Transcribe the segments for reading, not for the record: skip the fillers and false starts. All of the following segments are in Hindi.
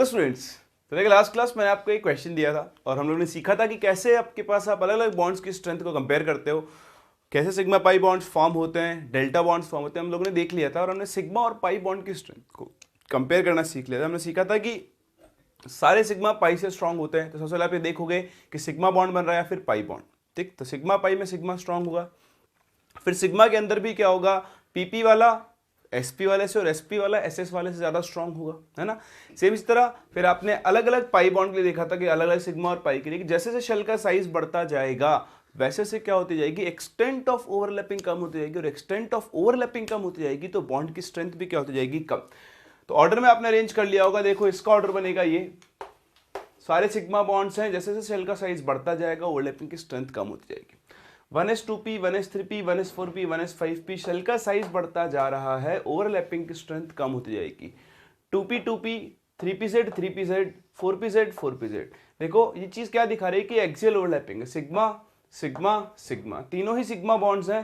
स्टूडेंट्स, तो देखिए लास्ट क्लास मैंने आपको एक क्वेश्चन दिया था और हम लोगों ने सीखा था कि कैसे आपके पास आप अलग अलग बॉन्ड्स की स्ट्रेंथ को कंपेयर करते हो, कैसे सिग्मा पाई बॉन्ड्स फॉर्म होते हैं, डेल्टा बॉन्ड्स फॉर्म होते हैं। हम लोगों ने देख लिया था और हमने सिग्मा और पाई बॉन्ड की स्ट्रेंथ को कंपेयर करना सीख लिया था। हमने सीखा था कि सारे सिग्मा पाई से स्ट्रांग होते हैं। तो सबसे पहले आप ये देखोगे कि सिग्मा बॉन्ड बन रहा है या फिर पाई बॉन्ड। ठीक, तो सिग्मा पाई में सिग्मा स्ट्रांग होगा, फिर सिग्मा के अंदर भी क्या होगा, पीपी वाला एसपी वाले से और एसपी वाला एसएस वाले से ज्यादा स्ट्रांग होगा, है ना। सेम इस तरह फिर आपने अलग अलग पाई बॉन्ड के लिए देखा था कि अलग अलग सिग्मा और पाई के लिए जैसे जैसे शेल का साइज बढ़ता जाएगा वैसे से क्या होती जाएगी, एक्सटेंट ऑफ ओवरलैपिंग कम होती जाएगी, और एक्सटेंट ऑफ ओवरलैपिंग कम होती जाएगी तो बॉन्ड की स्ट्रेंथ भी क्या होती जाएगी, कम। तो ऑर्डर में आपने अरेंज कर लिया होगा। देखो इसका ऑर्डर बनेगा, ये सारे सिग्मा बॉन्ड्स हैं, जैसे जैसे शेल का साइज बढ़ता जाएगा ओवरलैपिंग की स्ट्रेंथ कम होती जाएगी। 1s2p 1s3p 1s4p 1s5p shell का साइज बढ़ता जा रहा है, ओवरलैपिंग की स्ट्रेंथ कम होती जाएगी। 2p 2p 3pz 3pz 4pz 4pz। देखो ये चीज क्या दिखा रही है कि एक्सियल ओवरलैपिंग है, सिग्मा सिग्मा सिग्मा, तीनों ही सिग्मा बॉन्ड्स हैं।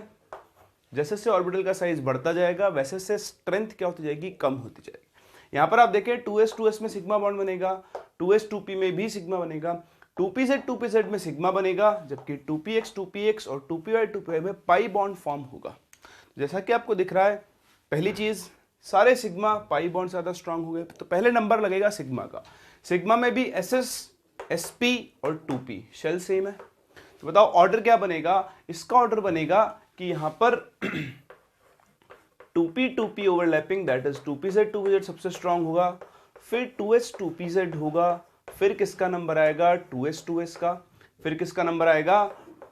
जैसे से ऑर्बिटल का साइज बढ़ता जाएगा वैसे से स्ट्रेंथ क्या होती जाएगी, कम होती जाएगी। यहां पर आप देखें 2s में सिग्मा बॉन्ड बनेगा, 2s 2p में भी सिग्मा बनेगा, 2pz में सिग्मा बनेगा, जबकि 2px और 2py में पाई बॉन्ड फॉर्म होगा। जैसा कि आपको दिख रहा है, पहली चीज सारे सिग्मा पाई बॉन्ड ज्यादा स्ट्रांग हो गए, तो पहले नंबर लगेगा सिग्मा का। सिग्मा में भी एसएस एसपी और 2p शेल सेम है। तो बताओ ऑर्डर क्या बनेगा, इसका ऑर्डर बनेगा कि यहां पर 2p overlapping, that is 2pz सबसे स्ट्रांग होगा, फिर 2s 2pz होगा, फिर किसका नंबर आएगा 2s का, फिर किसका नंबर आएगा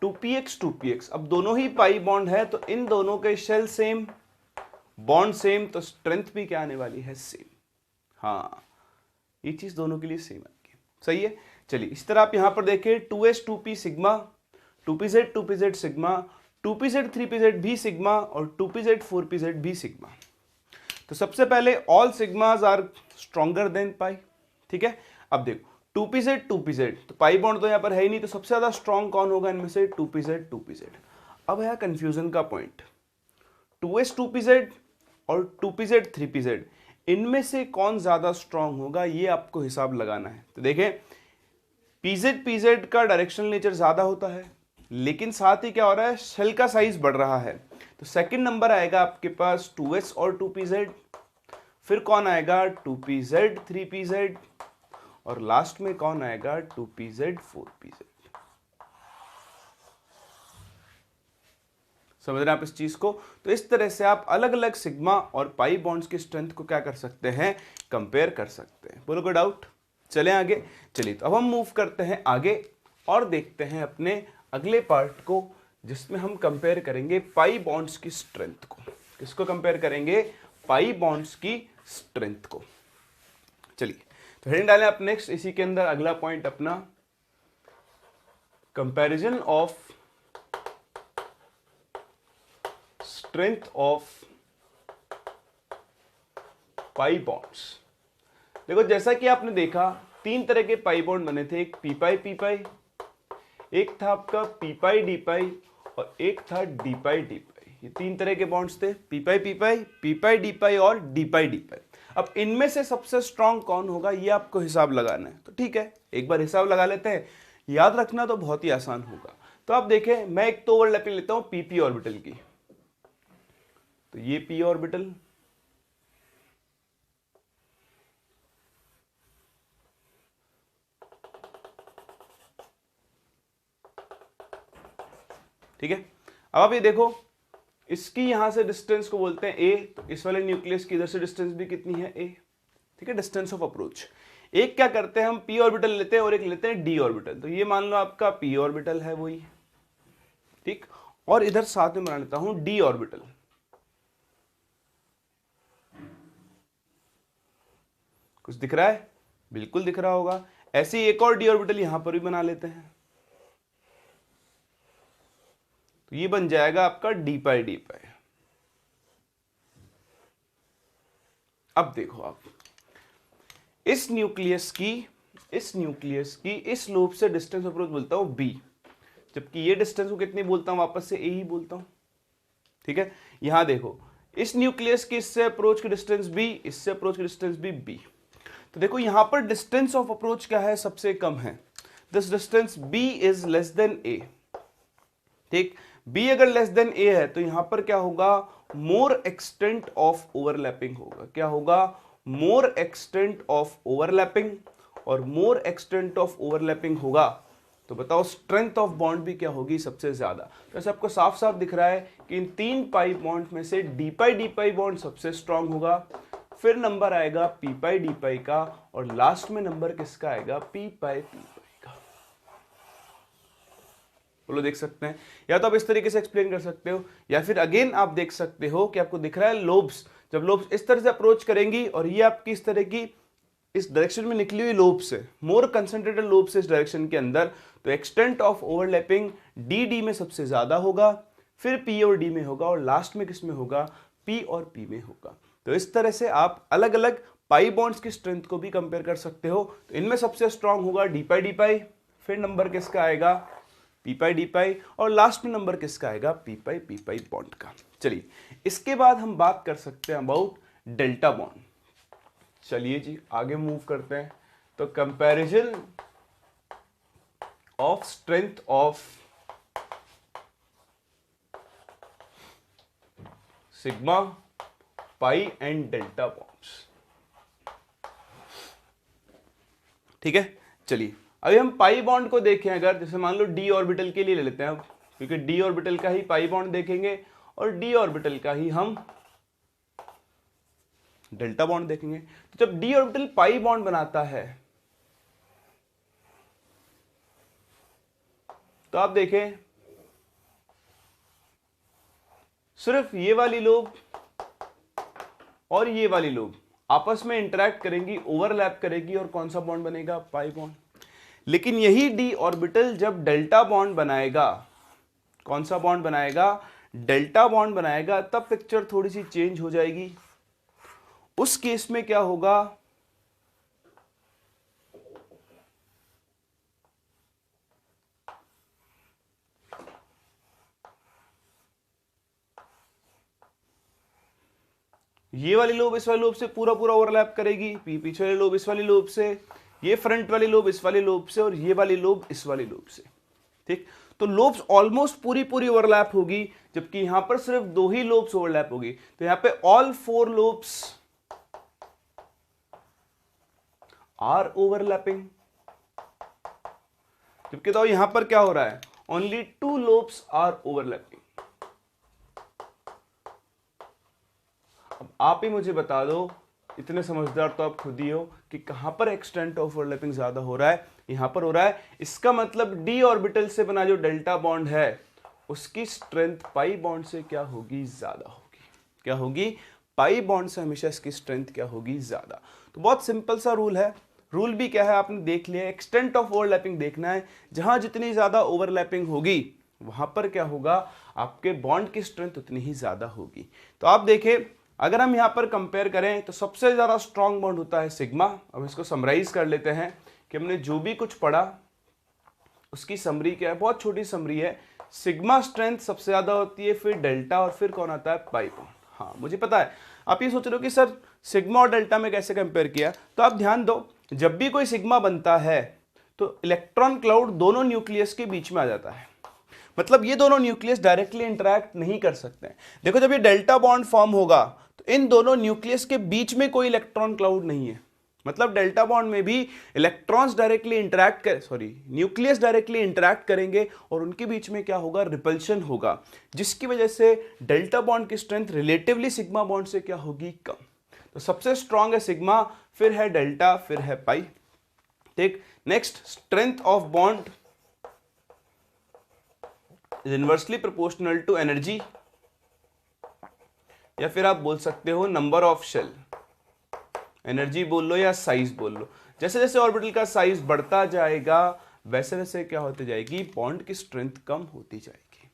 2px। अब दोनों ही पाई बॉन्ड है तो इन दोनों के शेल सेम, बॉन्ड सेम, तो स्ट्रेंथ भी क्या आने वाली है, सेम। हाँ, ये चीज दोनों के लिए सेम आएगी, सही है। चलिए इस तरह आप यहां पर देखिए 2s 2p sigma, 2pz sigma, 2pz 3pz भी सिग्मा और 2pz 4pz भी सिग्मा। तो सबसे पहले all सिग्माज are stronger than pi, ठीक है। अब देखो 2pz तो पाई बॉन्ड तो यहां पर है ही नहीं, तो सबसे ज्यादा स्ट्रॉन्ग कौन होगा इनमें से, 2pz। अब है कंफ्यूजन का पॉइंट, 2s 2pz और 2pz 3pz इनमें से कौन ज्यादा स्ट्रॉन्ग होगा, ये आपको हिसाब लगाना है। तो देखें pz का डायरेक्शनल नेचर ज्यादा होता है, लेकिन साथ ही क्या हो रहा है, शेल का साइज बढ़ रहा है, तो सेकंड नंबर आएगा आपके पास 2s और 2pz, फिर कौन आएगा 2pz 3pz, और लास्ट में कौन आएगा 2pz 4pz। समझ रहे हैं आप इस चीज को। तो इस तरह से आप अलग अलग सिग्मा और पाई बॉन्ड्स की स्ट्रेंथ को क्या कर सकते हैं, कंपेयर कर सकते हैं। बोलो कोई डाउट, चले आगे। चलिए तो अब हम मूव करते हैं आगे और देखते हैं अपने अगले पार्ट को, जिसमें हम कंपेयर करेंगे पाई बॉन्ड्स की स्ट्रेंथ को। किसको कंपेयर करेंगे, पाई बॉन्ड्स की स्ट्रेंथ को। चलिए तो हेडिंग डालें आप नेक्स्ट, इसी के अंदर अगला पॉइंट अपना comparison of strength of pi bonds. देखो जैसा कि आपने देखा तीन तरह के पाई बॉन्ड बने थे, एक पी पाई, एक था आपका पी पाई और एक था डी पाई। ये तीन तरह के बॉन्ड्स थे, पी पाई डी पाई और डी पाई। अब इनमें से सबसे स्ट्रांग कौन होगा ये आपको हिसाब लगाना है। तो ठीक है, एक बार हिसाब लगा लेते हैं, याद रखना तो बहुत ही आसान होगा। तो आप देखें, मैं एक तो ओवरलैपिंग लेता हूं पीपी ऑर्बिटल की, तो ये पी ऑर्बिटल, ठीक है। अब आप ये देखो, इसकी यहां से डिस्टेंस को बोलते हैं ए, तो इस वाले न्यूक्लियस की इधर से डिस्टेंस भी कितनी है, ए, ठीक है, डिस्टेंस ऑफ अप्रोच। एक क्या करते हैं हम पी ऑर्बिटल लेते हैं और एक लेते हैं डी ऑर्बिटल, तो ये मान लो आपका पी ऑर्बिटल है वही, ठीक, और इधर साथ में बना लेता हूं डी ऑर्बिटल। कुछ दिख रहा है, बिल्कुल दिख रहा होगा। ऐसे ही एक और डी ऑर्बिटल यहां पर भी बना लेते हैं, तो ये बन जाएगा आपका डी पाई। अब देखो आप इस न्यूक्लियस की इस लूप से डिस्टेंस अप्रोच बोलता हूं बी, जबकि ये डिस्टेंस को कितनी बोलता हूं, वापस से ए ही बोलता हूं, ठीक है। यहां देखो इस न्यूक्लियस की इससे अप्रोच की डिस्टेंस बी, इससे अप्रोच की डिस्टेंस भी बी, तो देखो यहां पर डिस्टेंस ऑफ अप्रोच क्या है, सबसे कम है, this distance b is less than a। ठीक, b अगर लेस देन a है तो यहां पर क्या होगा, मोर एक्सटेंट ऑफ ओवरलैपिंग होगा। क्या होगा, मोर एक्सटेंट ऑफ ओवरलैपिंग, और मोर एक्सटेंट ऑफ ओवरलैपिंग होगा तो बताओ स्ट्रेंथ ऑफ बॉन्ड भी क्या होगी, सबसे ज्यादा। तो ऐसे आपको साफ साफ दिख रहा है कि इन 3 पाई बॉन्ड में से डी पाई बॉन्ड सबसे स्ट्रांग होगा, फिर नंबर आएगा पी पाई का, और लास्ट में नंबर किसका आएगा, पी पाई का। बोलो देख सकते हैं, या तो आप इस तरीके से एक्सप्लेन कर सकते हो, या फिर अगेन आप देख सकते हो कि आपको दिख रहा है लोब्स, जब लोब्स इस तरह से अप्रोच करेंगी और ये आपकी इस तरह की इस डायरेक्शन में निकली हुई लोब से, मोर कंसंट्रेटेड लोब से इस डायरेक्शन के अंदर, तो एक्सटेंट ऑफ ओवरलैपिंग डी में सबसे ज्यादा होगा, फिर पी और डी में होगा, और लास्ट में किस में होगा, पी और पी में होगा। तो इस तरह से आप अलग अलग पाई बॉन्ड्स की स्ट्रेंथ को भी कंपेयर कर सकते हो। तो इनमें सबसे स्ट्रांग होगा डी पाई, फिर नंबर किसका आएगा, पी पाई, और लास्ट में नंबर किसका आएगा, पी पाई बॉन्ड का। चलिए इसके बाद हम बात कर सकते हैं अबाउट डेल्टा बॉन्ड। चलिए जी आगे मूव करते हैं। तो comparison of strength of sigma pi and delta bonds. ठीक है, चलिए अभी हम पाई बॉन्ड को देखें, अगर जैसे मान लो डी ऑर्बिटल के लिए ले लेते हैं अब, क्योंकि डी ऑर्बिटल का ही पाई बॉन्ड देखेंगे और डी ऑर्बिटल का ही हम डेल्टा बॉन्ड देखेंगे। तो जब डी ऑर्बिटल पाई बॉन्ड बनाता है तो आप देखें सिर्फ ये वाली लोब और ये वाली लोब आपस में इंटरैक्ट करेंगी, ओवरलैप करेगी, और कौन सा बॉन्ड बनेगा, पाई बॉन्ड। लेकिन यही डी ऑर्बिटल जब डेल्टा बॉन्ड बनाएगा, कौन सा बॉन्ड बनाएगा, डेल्टा बॉन्ड बनाएगा, तब पिक्चर थोड़ी सी चेंज हो जाएगी। उस केस में क्या होगा, ये वाली लोब इस वाली लोब से पूरा पूरा ओवरलैप करेगी, पीछे वाली लोब इस वाली लोब से, ये फ्रंट वाली लोब इस वाली लोब से, और ये वाली लोब इस वाली लोब से। ठीक, तो लोब्स ऑलमोस्ट पूरी पूरी ओवरलैप होगी, जबकि यहां पर सिर्फ 2 ही लोब्स ओवरलैप होगी। तो यहां पे ऑल 4 लोब्स आर ओवरलैपिंग, जबकि तो यहां पर क्या हो रहा है, ओनली 2 लोब्स आर ओवरलैपिंग। अब आप ही मुझे बता दो, इतने समझदार तो आप खुद ही हो, कि कहां पर एक्सटेंट ऑफ ओवरलैपिंग ज्यादा हो रहा है, यहां पर हो रहा है। इसका मतलब डी ऑर्बिटल से बना जो डेल्टा बॉन्ड है उसकी स्ट्रेंथ पाई बॉन्ड से क्या होगी, ज्यादा होगी। क्या होगी, पाई बॉन्ड से हमेशा इसकी स्ट्रेंथ क्या होगी, ज्यादा। तो बहुत सिंपल सा रूल है। रूल भी क्या है आपने देख लिया, एक्सटेंट ऑफ ओवरलैपिंग देखना है, जहां जितनी ज्यादा ओवरलैपिंग होगी वहां पर क्या होगा, आपके बॉन्ड की स्ट्रेंथ उतनी ही ज्यादा होगी। तो आप देखें, अगर हम यहां पर कंपेयर करें तो सबसे ज्यादा स्ट्रॉन्ग बॉन्ड होता है सिग्मा। अब इसको समराइज कर लेते हैं कि हमने जो भी कुछ पढ़ा उसकी समरी क्या है, बहुत छोटी समरी है। सिग्मा स्ट्रेंथ सबसे ज्यादा होती है, फिर डेल्टा, और फिर कौन आता है, पाई बॉन्ड। हाँ मुझे पता है, आप ये सोच रहे हो कि सर सिग्मा और डेल्टा में कैसे कंपेयर किया, तो आप ध्यान दो, जब भी कोई सिग्मा बनता है तो इलेक्ट्रॉन क्लाउड दोनों न्यूक्लियस के बीच में आ जाता है। मतलब ये दोनों न्यूक्लियस डायरेक्टली इंटरैक्ट नहीं कर सकते हैं। देखो जब ये डेल्टा बॉन्ड फॉर्म होगा तो इन दोनों न्यूक्लियस के बीच में कोई इलेक्ट्रॉन क्लाउड नहीं है। मतलब डेल्टा बॉन्ड में भी electrons directly interact nucleus directly interact करेंगे, और उनके बीच में क्या होगा, रिपल्शन होगा, जिसकी वजह से डेल्टा बॉन्ड की स्ट्रेंथ रिलेटिवली सिग्मा बॉन्ड से क्या होगी, कम। तो सबसे स्ट्रॉन्ग है सिग्मा, फिर है डेल्टा, फिर है पाई। ठीक, next, strength of bond is inversely proportional to energy, या फिर आप बोल सकते हो नंबर ऑफ शेल। एनर्जी बोल लो या साइज बोल लो, जैसे जैसे ऑर्बिटल का साइज बढ़ता जाएगा वैसे वैसे क्या होती जाएगी, बॉन्ड की स्ट्रेंथ कम होती जाएगी।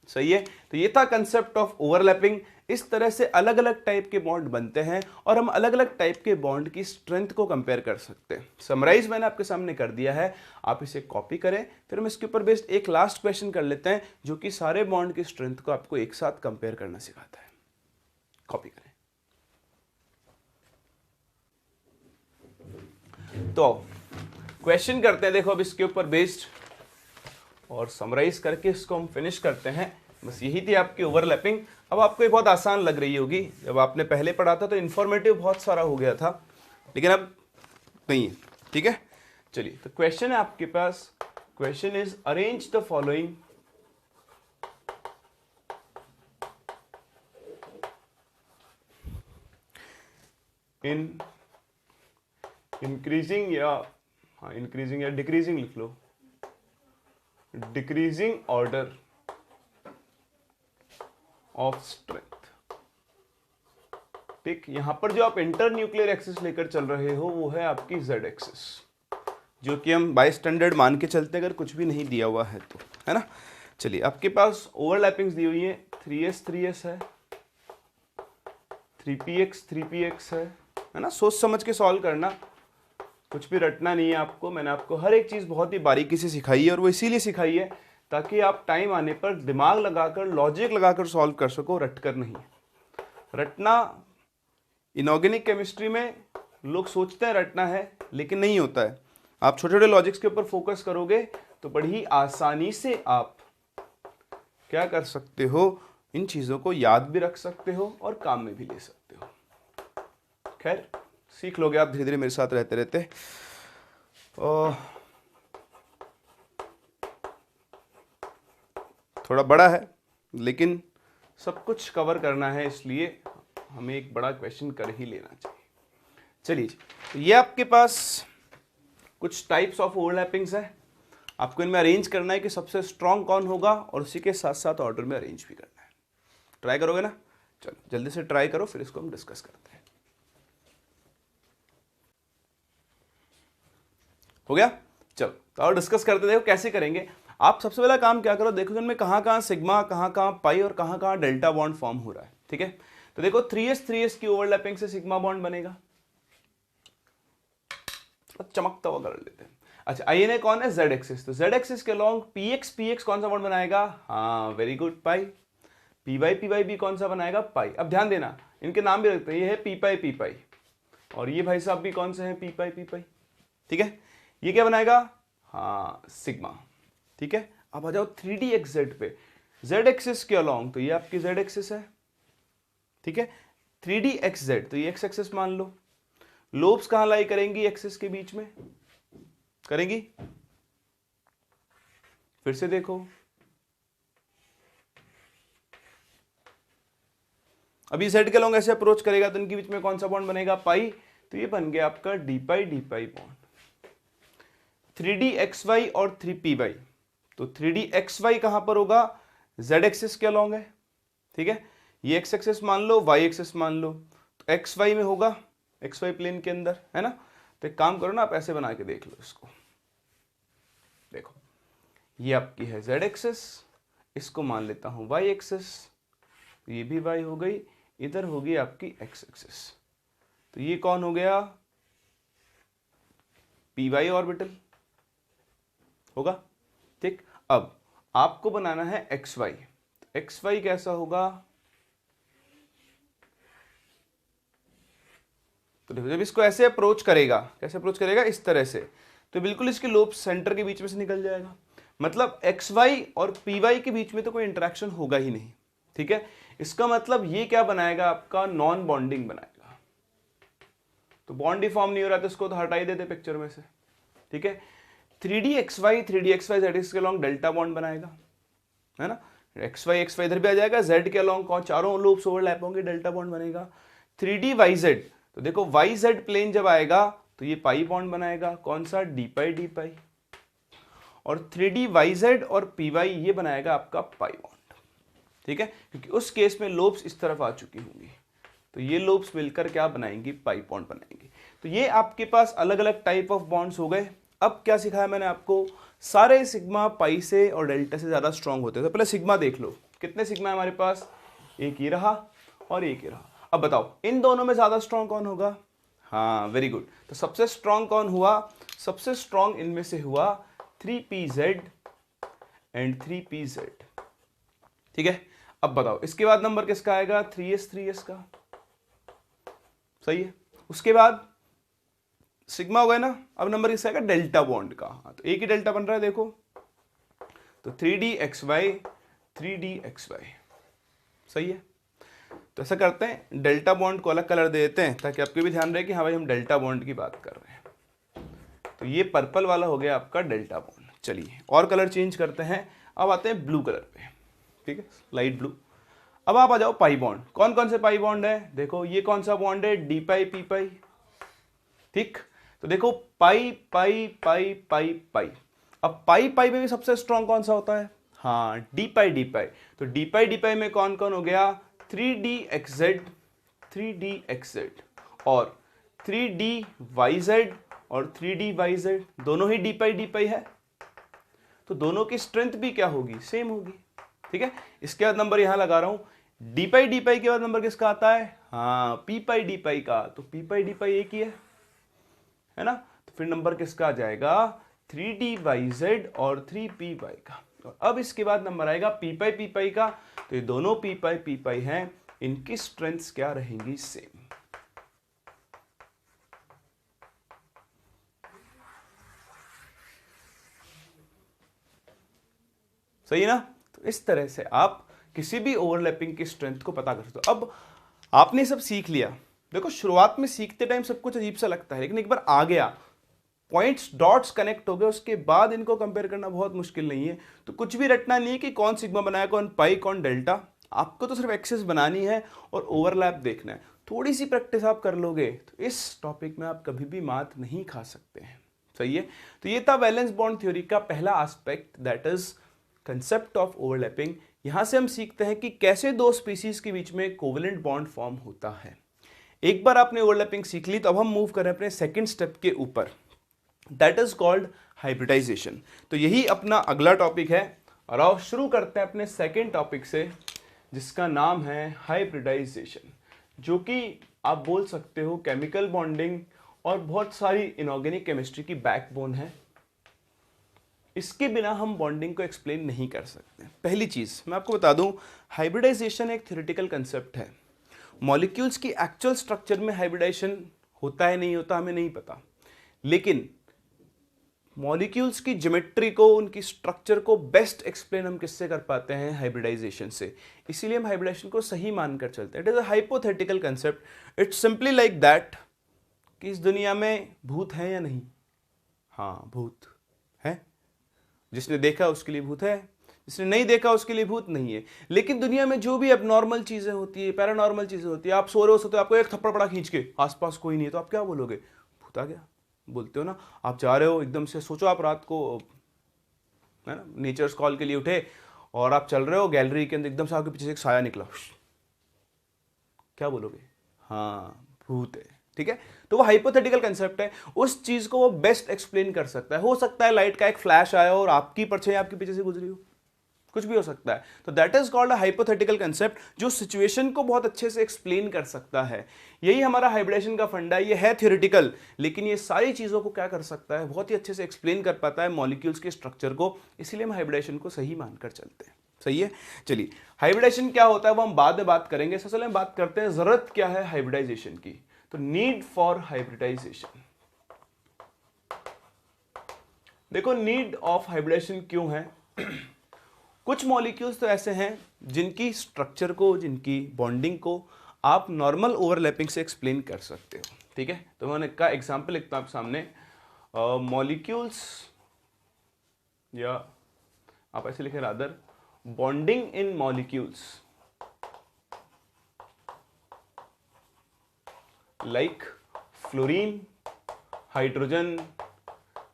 सही है, तो ये था कंसेप्ट ऑफ ओवरलैपिंग। इस तरह से अलग अलग टाइप के बॉन्ड बनते हैं और हम अलग अलग टाइप के बॉन्ड की स्ट्रेंथ को कंपेयर कर सकते हैं। समराइज मैंने आपके सामने कर दिया है, आप इसे कॉपी करें। फिर हम इसके ऊपर बेस्ड एक लास्ट क्वेश्चन कर लेते हैं जो कि सारे बॉन्ड की स्ट्रेंथ को आपको एक साथ कंपेयर करना सिखाता है। कॉपी करें। तो क्वेश्चन करते हैं, देखो अब इसके ऊपर बेस्ड और समराइज करके इसको हम फिनिश करते हैं। बस यही थी आपकी ओवरलैपिंग। अब आपको ये बहुत आसान लग रही होगी, जब आपने पहले पढ़ा था तो इन्फॉर्मेटिव बहुत सारा हो गया था, लेकिन अब नहीं है। ठीक है, चलिए तो क्वेश्चन है आपके पास। Question is arrange the following in increasing या डिक्रीजिंग लिख लो, डिक्रीजिंग ऑर्डर ऑफ स्ट्रेंथ। ठीक, यहां पर जो आप इंटर न्यूक्लियर एक्सिस लेकर चल रहे हो वो है आपकी जेड एक्सिस, जो कि हम बाय स्टैंडर्ड मान के चलते हैं अगर कुछ भी नहीं दिया हुआ है तो, है ना। चलिए आपके पास ओवरलैपिंग्स दी हुई है, 3s है, 3px है ना। सोच समझ के सॉल्व करना, कुछ भी रटना नहीं है आपको। मैंने आपको हर एक चीज बहुत ही बारीकी से सिखाई है, और वो इसीलिए सिखाई है ताकि आप टाइम आने पर दिमाग लगाकर, लॉजिक लगाकर सॉल्व कर सको, रटकर नहीं। रटना इनऑर्गेनिक केमिस्ट्री में लोग सोचते हैं रटना है, लेकिन नहीं होता है। आप छोटे छोटे लॉजिक्स के ऊपर फोकस करोगे तो बड़ी आसानी से आप क्या कर सकते हो, इन चीजों को याद भी रख सकते हो और काम में भी ले सकते हो। खैर सीख लोगे आप धीरे धीरे मेरे साथ रहते रहते। थोड़ा बड़ा है लेकिन सब कुछ कवर करना है, इसलिए हमें एक बड़ा क्वेश्चन कर ही लेना चाहिए। चलिए तो ये आपके पास कुछ टाइप्स ऑफ ओवरलैपिंग्स है। आपको इनमें अरेंज करना है कि सबसे स्ट्रांग कौन होगा, और उसी के साथ साथ ऑर्डर में अरेंज भी करना है। ट्राई करोगे ना? चलो जल्दी से ट्राई करो, फिर इसको हम डिस्कस करते हैं। हो गया? चलो तो और डिस्कस करते, देखो कैसे करेंगे। आप सबसे पहला काम क्या करो, देखो इनमें कहाँ कहाँ सिग्मा, कहाँ कहाँ पाई और कहाँ कहाँ डेल्टा बॉन्ड फॉर्म हो रहा है। ठीक है, तो देखो 3s की ओवरलैपिंग से सिग्मा बॉन्ड बनेगा, चमकता हुआ कर लेते हैं। अच्छा आईएनए कौन है? जेड एक्सिस, तो जेड एक्सिस के लॉन्ग पीएक्स कौन सा बॉन्ड बनाएगा? हाँ वेरी गुड, पाई। पी वाई भी कौन सा बनाएगा? पाई। अब ध्यान देना, इनके नाम भी रखते हैं, ये है पी पाई, और ये भाई साहब भी कौन से हैं? पी पाई। ठीक है, ये क्या बनाएगा? हाँ सिग्मा। ठीक है, अब आ जाओ 3dxz पे, z एक्सिस के अलॉन्ग, तो ये आपकी z एक्सिस है। ठीक है, 3dxz, तो ये x एक्सिस मान लो। लोब्स कहां लाई करेंगी? एक्सिस के बीच में करेंगी। फिर से देखो, अभी z के अलॉन्ग ऐसे अप्रोच करेगा तो इनके बीच में कौन सा बॉन्ड बनेगा? पाई, तो ये बन गया आपका डी पाई बॉन्ड। 3dxy और 3py, तो 3dxy कहां पर होगा? z एक्सिस के अलॉन्ग है। ठीक है, ये x एक्सिस मान लो, y एक्सिस मान लो, तो xy में होगा, xy प्लेन के अंदर, है ना। तो एक काम करो ना, आप ऐसे बना के देख लो इसको। देखो ये आपकी है z एक्सिस, इसको मान लेता हूं y एक्सिस, तो ये भी y हो गई, इधर होगी आपकी x एक्सिस, तो ये कौन हो गया? py ऑर्बिटल होगा। ठीक, अब आपको बनाना है xy, तो xy कैसा होगा? तो देखो जब इसको ऐसे अप्रोच करेगा, कैसे अप्रोच करेगा? इस तरह से, तो बिल्कुल इसके लोब सेंटर के बीच में से निकल जाएगा। मतलब xy और py के बीच में तो कोई इंटरेक्शन होगा ही नहीं। ठीक है, इसका मतलब ये क्या बनाएगा? आपका नॉन बॉन्डिंग बनाएगा। तो बॉन्ड ही फॉर्म नहीं हो रहा, तो इसको तो हटा ही देते पिक्चर में से। ठीक है, 3dxy z एक्सिस के अलॉन्ग डेल्टा बॉन्ड बनाएगा, है ना। xy इधर भी आ जाएगा, z के अलॉन्ग कौन? चारों लूप्स ओवरलैप होंगे, डेल्टा बॉन्ड बनेगा। 3dyz, तो देखो yz प्लेन जब आएगा तो ये पाई बॉन्ड बनाएगा, कौन सा? डी पाई। और 3dyz और py ये बनाएगा आपका पाई बॉन्ड। ठीक है, क्योंकि उस केस में लोब्स इस तरफ आ चुकी होंगी, तो ये लोब्स मिलकर क्या बनाएंगी? पाई बॉन्ड बनाएंगे। तो ये आपके पास अलग अलग टाइप ऑफ बॉन्ड्स हो गए। अब क्या सिखाया मैंने आपको? सारे सिग्मा पाई से और डेल्टा से ज्यादा स्ट्रांग होते हैं। तो पहले सिग्मा देख लो, कितने सिग्मा है हमारे पास? एक ये रहा और एक ये रहा। अब बताओ इन दोनों में ज्यादा स्ट्रांग कौन होगा? हाँ वेरी गुड, तो सबसे स्ट्रांग कौन हुआ? सबसे स्ट्रांग इनमें से हुआ 3pz एंड 3pz। ठीक है, अब बताओ इसके बाद नंबर किसका आएगा? 3s का। सही है, उसके बाद सिग्मा हो गया ना। अब नंबर किसका आएगा, डेल्टा बॉन्ड का। तो एक ही डेल्टा बन रहा है देखो, तो 3dxy 3dxy सही है। तो ऐसा करते हैं, डेल्टा बॉन्ड को अलग कलर दे देते हैं ताकि आपको भी ध्यान रहे कि हाँ भाई हम डेल्टा बॉन्ड की बात कर रहे हैं। तो ये पर्पल वाला हो गया आपका डेल्टा बॉन्ड। चलिए और कलर चेंज करते हैं, अब आते हैं ब्लू कलर पे, ठीक है, लाइट ब्लू। अब आप आ जाओ पाई बॉन्ड। कौन कौन से पाई बॉन्ड है, देखो ये कौन सा बॉन्ड है, डी पाई पी पाई, ठीक। तो देखो पाई पाई पाई पाई पाई। अब पाई पाई में भी सबसे स्ट्रॉन्ग कौन सा होता है, हाँ डी पाई डी पाई। तो डी पाई में कौन कौन हो गया, 3dxz 3dxz और 3dyz और 3dyz, दोनों ही डी पाई है। तो दोनों की स्ट्रेंथ भी क्या होगी, सेम होगी, ठीक है। इसके बाद नंबर यहां लगा रहा हूं, डी पाई के बाद नंबर किसका आता है, हाँ पी पाई डी पाई का। तो पी पाई डी पाई एक ही है ना। तो फिर नंबर किसका आ जाएगा, 3dyz और 3py का। और अब इसके बाद नंबर आएगा पी पाई का। तो ये दोनों पी पाई हैं, इनकी स्ट्रेंथ्स क्या रहेंगी, सेम। सही है ना। तो इस तरह से आप किसी भी ओवरलैपिंग की स्ट्रेंथ को पता कर सकते हो। अब आपने सब सीख लिया, देखो शुरुआत में सीखते टाइम सब कुछ अजीब सा लगता है, लेकिन एक बार आ गया, पॉइंट्स डॉट्स कनेक्ट हो गए, उसके बाद इनको कंपेयर करना बहुत मुश्किल नहीं है। तो कुछ भी रटना नहीं है कि कौन सिग्मा बनाया, कौन पाई, कौन डेल्टा। आपको तो सिर्फ एक्सेस बनानी है और ओवरलैप देखना है। थोड़ी सी प्रैक्टिस आप कर लोगे तो इस टॉपिक में आप कभी भी मात नहीं खा सकते हैं, सही है। तो ये था वैलेंस बॉन्ड थ्योरी का पहला aspect, that is concept of overlapping. यहां से हम सीखते हैं कि कैसे दो स्पीसीज के बीच में कोवेलेंट बॉन्ड फॉर्म होता है। एक बार आपने ओवरलैपिंग सीख ली, तो अब हम मूव करें अपने सेकंड स्टेप के ऊपर, दैट इज कॉल्ड हाइब्रिडाइजेशन। तो यही अपना अगला टॉपिक है, और आओ शुरू करते हैं अपने सेकंड टॉपिक से, जिसका नाम है हाइब्रिडाइजेशन, जो कि आप बोल सकते हो केमिकल बॉन्डिंग और बहुत सारी इनऑर्गेनिक केमिस्ट्री की बैकबोन है। इसके बिना हम बॉन्डिंग को एक्सप्लेन नहीं कर सकते। पहली चीज मैं आपको बता दूं, हाइब्रिडाइजेशन एक थ्योरेटिकल कंसेप्ट है। मॉलिक्यूल्स की एक्चुअल स्ट्रक्चर में हाइब्रिडाइजेशन होता है नहीं होता हमें नहीं पता, लेकिन मॉलिक्यूल्स की ज्योमेट्री को, उनकी स्ट्रक्चर को बेस्ट एक्सप्लेन हम किससे कर पाते हैं, हाइब्रिडाइजेशन से। इसीलिए हम हाइब्रिडाइजेशन को सही मानकर चलते हैं। It is a hypothetical concept. It's simply like that कि इस दुनिया में भूत है या नहीं, हाँ भूत है। जिसने देखा उसके लिए भूत है, जिसने नहीं देखा उसके लिए भूत नहीं है। लेकिन दुनिया में जो भी एबनॉर्मल चीजें होती है, पैरानॉर्मल चीजें होती है, आप सो रहे हो सोते हो, आपको एक थप्पड़ पड़ा खींच के, आसपास कोई नहीं है, तो आप क्या बोलोगे, भूत आ गया, बोलते हो ना। आप जा रहे हो एकदम से, सोचो आप रात को है ना नेचर्स कॉल के लिए उठे और आप चल रहे हो गैलरी के अंदर, एकदम से आपके पीछे से एक साया निकला, क्या बोलोगे, हाँ भूत है, ठीक है। तो वो हाइपोथेटिकल कंसेप्ट है, उस चीज को वो बेस्ट एक्सप्लेन कर सकता है। हो सकता है लाइट का एक फ्लैश आया और आपकी परछाई आपके पीछे से गुजरी हो, कुछ भी हो सकता है। तो that is called a hypothetical concept, जो सिचुएशन को बहुत अच्छे से एक्सप्लेन कर सकता है। यही हमारा हाइब्रिडेशन का फंडा है। ये है थ्योरेटिकल, लेकिन ये सारी चीजों को क्या कर सकता है, बहुत ही अच्छे से एक्सप्लेन कर पाता है मॉलिक्यूल्स के स्ट्रक्चर को। इसीलिए हम हाइब्रिडेशन को सही मानकर चलते हैं, सही है। चलिए हाइब्रिडेशन क्या होता है वो हम बाद में बात करेंगे। सबसे पहले बात करते हैं जरूरत क्या है हाइब्रिडाइजेशन की। तो नीड फॉर हाइब्रिडाइजेशन, देखो नीड ऑफ हाइब्रिडेशन क्यों है। कुछ मॉलिक्यूल्स तो ऐसे हैं जिनकी स्ट्रक्चर को, जिनकी बॉन्डिंग को आप नॉर्मल ओवरलैपिंग से एक्सप्लेन कर सकते हो, ठीक है। तो मैंने का एग्जांपल लिखता हूं आप सामने, मॉलिक्यूल्स, या आप ऐसे लिखे rather, bonding in molecules like fluorine, hydrogen,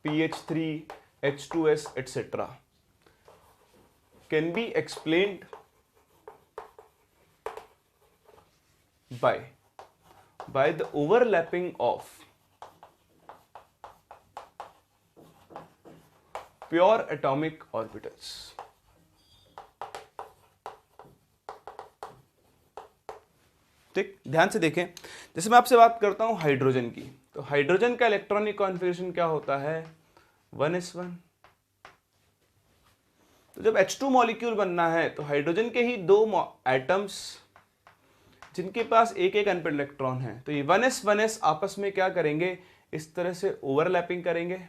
PH3, H2S, etc. can be explained by the overlapping of pure atomic orbitals. ठीक, ध्यान से देखें। जैसे मैं आपसे बात करता हूं हाइड्रोजन की, तो हाइड्रोजन का इलेक्ट्रॉनिक कॉन्फ़िगरेशन क्या होता है, 1s1। तो जब H2 मॉलिक्यूल बनना है तो हाइड्रोजन के ही दो एटम्स जिनके पास एक एक अनपेयर्ड इलेक्ट्रॉन है, तो ये 1s1s आपस में क्या करेंगे, इस तरह से ओवरलैपिंग करेंगे,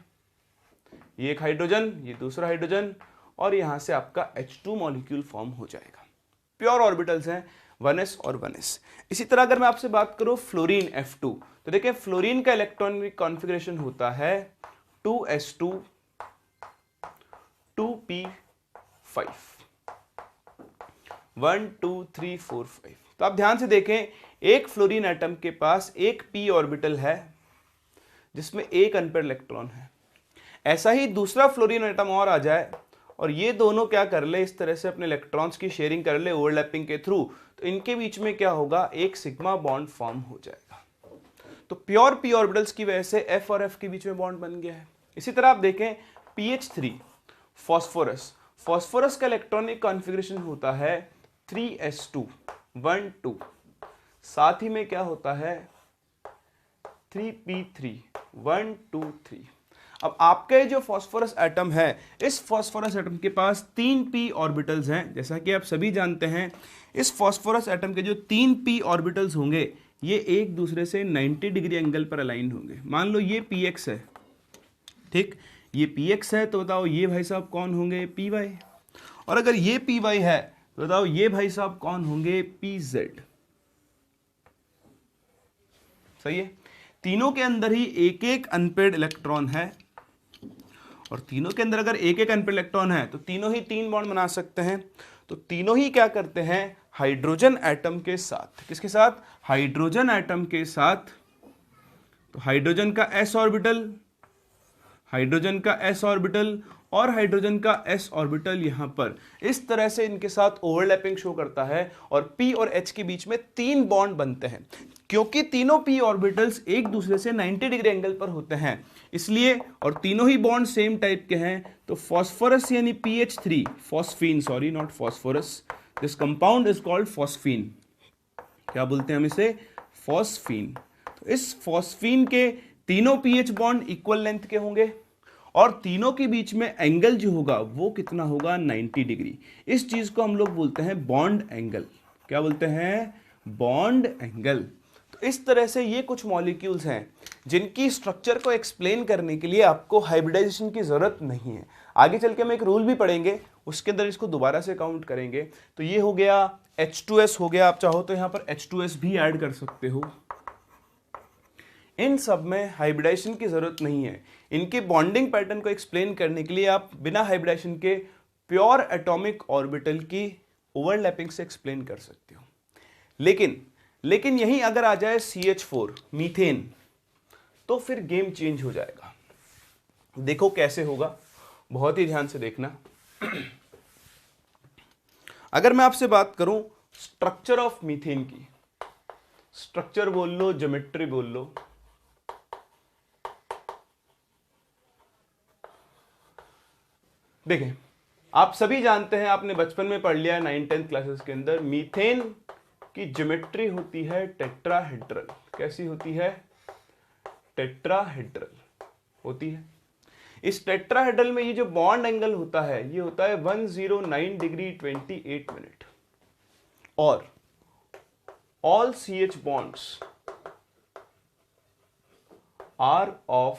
ये एक हाइड्रोजन, ये दूसरा हाइड्रोजन, और यहां से आपका H2 मॉलिक्यूल फॉर्म हो जाएगा। प्योर ऑर्बिटल्स हैं 1s और 1s। इसी तरह अगर मैं आपसे बात करूं फ्लोरीन F2, तो देखिए फ्लोरीन का इलेक्ट्रॉनिक कॉन्फ़िगरेशन होता है 2s2 2p5 1 2 3 4 5। तो आप ध्यान से देखें, एक फ्लोरीन एटम के पास एक p ऑर्बिटल है जिसमें एक अनपेयर्ड इलेक्ट्रॉन है। ऐसा ही दूसरा फ्लोरीन एटम और आ जाए और ये दोनों क्या कर ले, इस तरह से अपने इलेक्ट्रॉन्स की शेयरिंग कर ले ओवरलैपिंग के थ्रू, तो इनके बीच में क्या होगा, एक सिग्मा बॉन्ड फॉर्म हो जाएगा। तो प्योर p ऑर्बिटल्स की वजह से f और f के बीच में बॉन्ड बन गया है। इसी तरह आप देखें PH3 फॉस्फोरस, फॉस्फोरस का इलेक्ट्रॉनिक कॉन्फ़िगरेशन होता है 3s2 1 2, साथ ही में क्या होता है 3p3 1 2 3। अब आपके जो फॉस्फोरस एटम है, इस फॉस्फोरस एटम के पास 3p ऑर्बिटल्स हैं। जैसा कि आप सभी जानते हैं, इस फॉस्फोरस एटम के जो 3p ऑर्बिटल्स होंगे ये एक दूसरे से 90 डिग्री एंगल पर अलाइन होंगे। मान लो ये px है, ठीक, ये px है, तो बताओ ये भाई साहब कौन होंगे, py। और अगर ये py है तो बताओ ये भाई साहब कौन होंगे, pz। सही है। तीनों के अंदर ही एक एक अनपेयर्ड इलेक्ट्रॉन है, और तीनों के अंदर अगर एक एक अनपेयर्ड इलेक्ट्रॉन है तो तीनों ही 3 बॉन्ड बना सकते हैं। तो तीनों ही क्या करते हैं, हाइड्रोजन एटम के साथ, किसके साथ, हाइड्रोजन एटम के साथ। तो हाइड्रोजन का s ऑर्बिटल, हाइड्रोजन का s ऑर्बिटल और हाइड्रोजन का s ऑर्बिटल यहां पर इस तरह से इनके साथ ओवरलैपिंग शो करता है, और p और h के बीच में 3 बॉन्ड बनते हैं। क्योंकि तीनों p ऑर्बिटल्स एक दूसरे से 90 डिग्री एंगल पर होते हैं इसलिए, और तीनों ही बॉन्ड सेम टाइप के हैं, तो फॉस्फोरस यानी PH3 phosphine, sorry not phosphorus, this compound is called phosphine. क्या बोलते हैं हम इसे, फॉस्फीन। तो इस फॉस्फीन के तीनों pH बॉन्ड इक्वल लेंथ के होंगे, और तीनों के बीच में एंगल जो होगा वो कितना होगा, 90 डिग्री। इस चीज को हम लोग बोलते हैं बॉन्ड एंगल। क्या बोलते हैं, बॉन्ड एंगल। तो इस तरह से ये कुछ मॉलिक्यूल्स हैं जिनकी स्ट्रक्चर को एक्सप्लेन करने के लिए आपको हाइब्रिडाइजेशन की जरूरत नहीं है। आगे चल के हम एक रूल भी पढ़ेंगे, उसके अंदर इसको दोबारा से काउंट करेंगे। तो ये हो गया H2S हो गया, आप चाहो तो यहां पर H2S भी ऐड कर सकते हो। इन सब में हाइब्रिडाइजेशन की जरूरत नहीं है। इनके बॉन्डिंग पैटर्न को एक्सप्लेन करने के लिए आप बिना हाइब्रिडाइजेशन के प्योर एटॉमिक ऑर्बिटल की ओवरलैपिंग से एक्सप्लेन कर सकते हो। लेकिन यहीं अगर आ जाए CH4 मीथेन, तो फिर गेम चेंज हो जाएगा। देखो कैसे होगा, बहुत ही ध्यान से देखना। अगर मैं आपसे बात करूं स्ट्रक्चर ऑफ मीथेन की, स्ट्रक्चर बोल लो, ज्योमेट्री बोल लो, देखें आप सभी जानते हैं, आपने बचपन में पढ़ लिया है 9th-10th क्लासेस के अंदर, मीथेन की ज्योमेट्री होती है टेट्राहेड्रल। कैसी होती है, टेट्राहेड्रल होती है। इस टेट्राहेड्रल में ये जो बॉन्ड एंगल होता है ये होता है 109 डिग्री 28 मिनट, और all CH bonds are of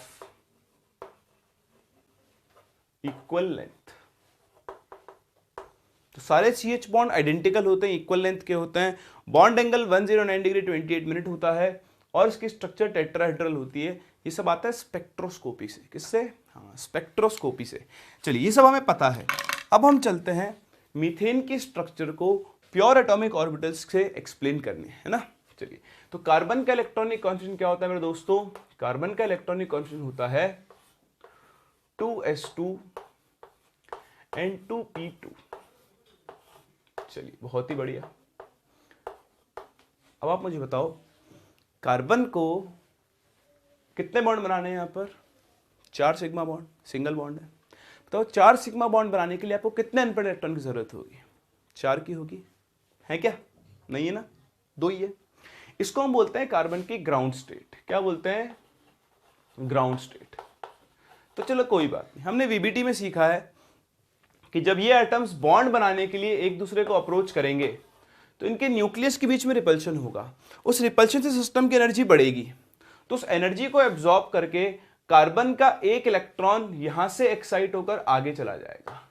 equal length. तो सारे CH बॉन्ड आइडेंटिकल होते हैं, इक्वल लेंथ के होते हैं, बॉन्ड एंगल 109 डिग्री 28 मिनट होता है, और इसकी स्ट्रक्चर टेट्राहेड्रल होती है। ये सब आता है स्पेक्ट्रोस्कोपी से। किससे, हाँ स्पेक्ट्रोस्कोपी से। चलिए ये सब हमें पता है। अब हम चलते हैं मीथेन की स्ट्रक्चर को प्योर एटॉमिक ऑर्बिटल्स से एक्सप्लेन करने, है ना। चलिए, तो कार्बन का इलेक्ट्रॉनिक कॉन्फिगरेशन क्या होता है मेरे दोस्तों, कार्बन का इलेक्ट्रॉनिक कॉन्फिगरेशन होता है 2s2 and 2p2। चलिए बहुत ही बढ़िया। अब आप मुझे बताओ कार्बन को कितने बॉन्ड बनाने हैं, यहां पर 4 सिग्मा बॉन्ड, सिंगल बॉन्ड है। बताओ 4 सिग्मा बॉन्ड बनाने के लिए आपको कितने अनपेयर्ड इलेक्ट्रॉन की जरूरत होगी, 4 की होगी, है क्या, नहीं है ना, 2 ही है। इसको हम बोलते हैं कार्बन की ग्राउंड स्टेट। क्या बोलते हैं, ग्राउंड स्टेट। तो चलो कोई बात नहीं, हमने VBT में सीखा है कि जब ये एटम्स बॉन्ड बनाने के लिए एक दूसरे को अप्रोच करेंगे तो इनके न्यूक्लियस के बीच में रिपल्शन होगा, उस रिपल्शन से सिस्टम की एनर्जी बढ़ेगी। तो उस एनर्जी को एब्जॉर्ब करके कार्बन का एक इलेक्ट्रॉन यहां से एक्साइट होकर आगे चला जाएगा।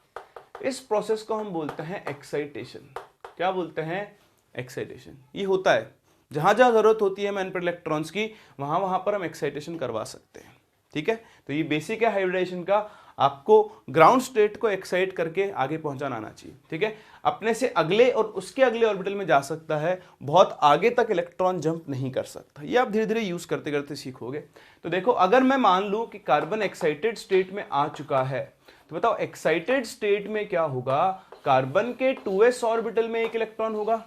इस प्रोसेस को हम बोलते हैं एक्साइटेशन। क्या बोलते हैं? एक्साइटेशन। ये होता है जहां जहां जरूरत होती है अनपेयर्ड इलेक्ट्रॉन्स की, वहां वहां पर हम एक्साइटेशन करवा सकते हैं। ठीक है, तो ये बेसिक है हाइब्रिडाइजेशन का। आपको ग्राउंड स्टेट को एक्साइट करके आगे पहुंचाना आना चाहिए। ठीक है, अपने से अगले और उसके अगले ऑर्बिटल में जा सकता है, बहुत आगे तक इलेक्ट्रॉन जंप नहीं कर सकता। ये आप धीरे धीरे यूज करते करते सीखोगे। तो देखो, अगर मैं मान लूं कि कार्बन एक्साइटेड स्टेट में आ चुका है, तो बताओ एक्साइटेड स्टेट में क्या होगा? कार्बन के 2s ऑर्बिटल में एक इलेक्ट्रॉन होगा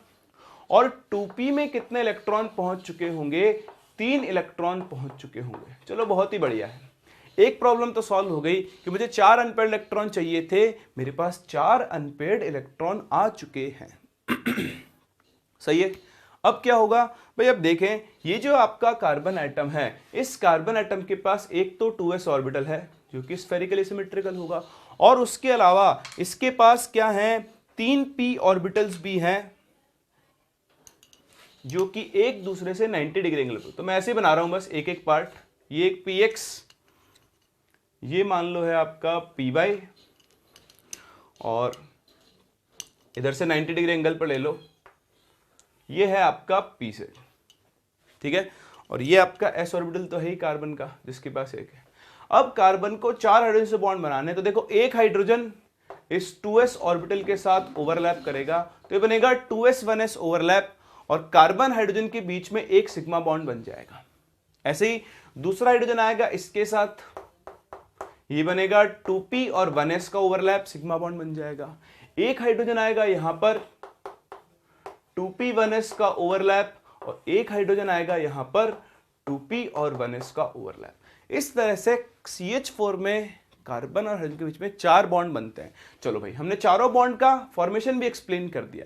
और 2p में कितने इलेक्ट्रॉन पहुंच चुके होंगे? 3 इलेक्ट्रॉन पहुंच चुके होंगे। चलो, बहुत ही बढ़िया है। एक प्रॉब्लम तो सॉल्व हो गई कि मुझे 4 अनपेयर्ड इलेक्ट्रॉन चाहिए थे, मेरे पास 4 अनपेयर्ड इलेक्ट्रॉन आ चुके हैं। सही है। अब क्या होगा भाई? अब देखें, ये जो आपका कार्बन एटम है, इस कार्बन एटम के पास एक तो 2s ऑर्बिटल है जो कि स्फेरिकली सिमेट्रिकल होगा, और उसके अलावा इसके पास क्या है? 3p ऑर्बिटल्स भी हैं जो कि एक दूसरे से 90 डिग्री एंगल पर। तो मैं ऐसे बना रहा हूं बस एक एक पार्ट। ये एक px, ये मान लो है आपका py, और इधर से 90 डिग्री एंगल पर ले लो, ये है आपका p से। ठीक है, और ये आपका s ऑर्बिटल तो है ही कार्बन का, जिसके पास एक है। अब कार्बन को 4 हाइड्रोजन से बॉन्ड बनाने, तो देखो एक हाइड्रोजन इस 2s ऑर्बिटल के साथ ओवरलैप करेगा, तो ये बनेगा 2s1s ओवरलैप, और कार्बन हाइड्रोजन के बीच में एक सिग्मा बॉन्ड बन जाएगा। ऐसे ही दूसरा हाइड्रोजन आएगा इसके साथ, ये बनेगा 2p और 1s का ओवरलैप, सिग्मा बॉन्ड बन जाएगा। एक हाइड्रोजन आएगा यहां पर 2p 1s का ओवरलैप, और एक हाइड्रोजन आएगा यहां पर 2p और 1s का ओवरलैप। इस तरह से CH4 में कार्बन और हाइड्रोजन के बीच में 4 बॉन्ड बनते हैं। चलो भाई, हमने चारों बॉन्ड का फॉर्मेशन भी एक्सप्लेन कर दिया,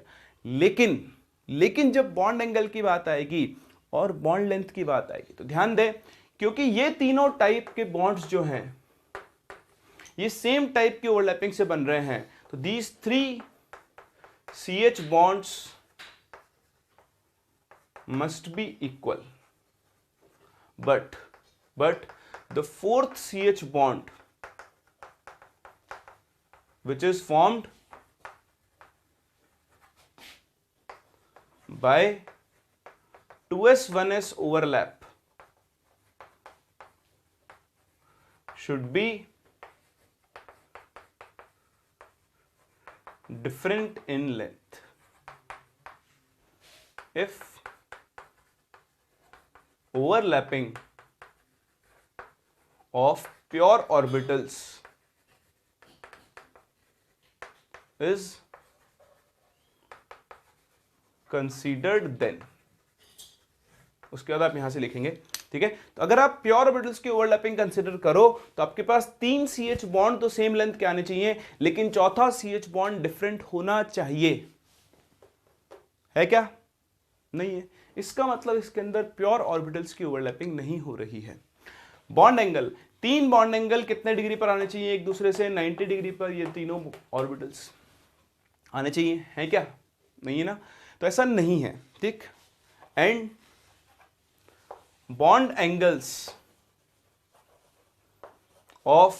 लेकिन जब बॉन्ड एंगल की बात आएगी और बॉन्ड लेंथ की बात आएगी, तो ध्यान दें, क्योंकि ये तीनों टाइप के बॉन्ड्स जो हैं ये सेम टाइप की ओवरलैपिंग से बन रहे हैं, तो these 3 CH bonds must be equal, but the fourth CH bond which is formed by 2s1s overlap should be different in length if overlapping of pure orbitals is considered then। उसके बाद आप यहां से लिखेंगे। ठीक है, तो अगर आप प्योर ऑर्बिटल्स की ओवरलैपिंग कंसीडर करो तो आपके पास 3 CH बॉन्ड तो सेम लेंथ के आने चाहिए, लेकिन चौथा CH बॉन्ड डिफरेंट होना चाहिए। है क्या? नहीं है। इसका मतलब इसके अंदर प्योर ऑर्बिटल्स की ओवरलैपिंग नहीं हो रही है। बॉन्ड एंगल, 3 बॉन्ड एंगल कितने डिग्री पर आने चाहिए एक दूसरे से? 90 डिग्री पर ये तीनों ऑर्बिटल्स आने चाहिए। है क्या? नहीं है ना? तो ऐसा नहीं है। ठीक, and bond angles of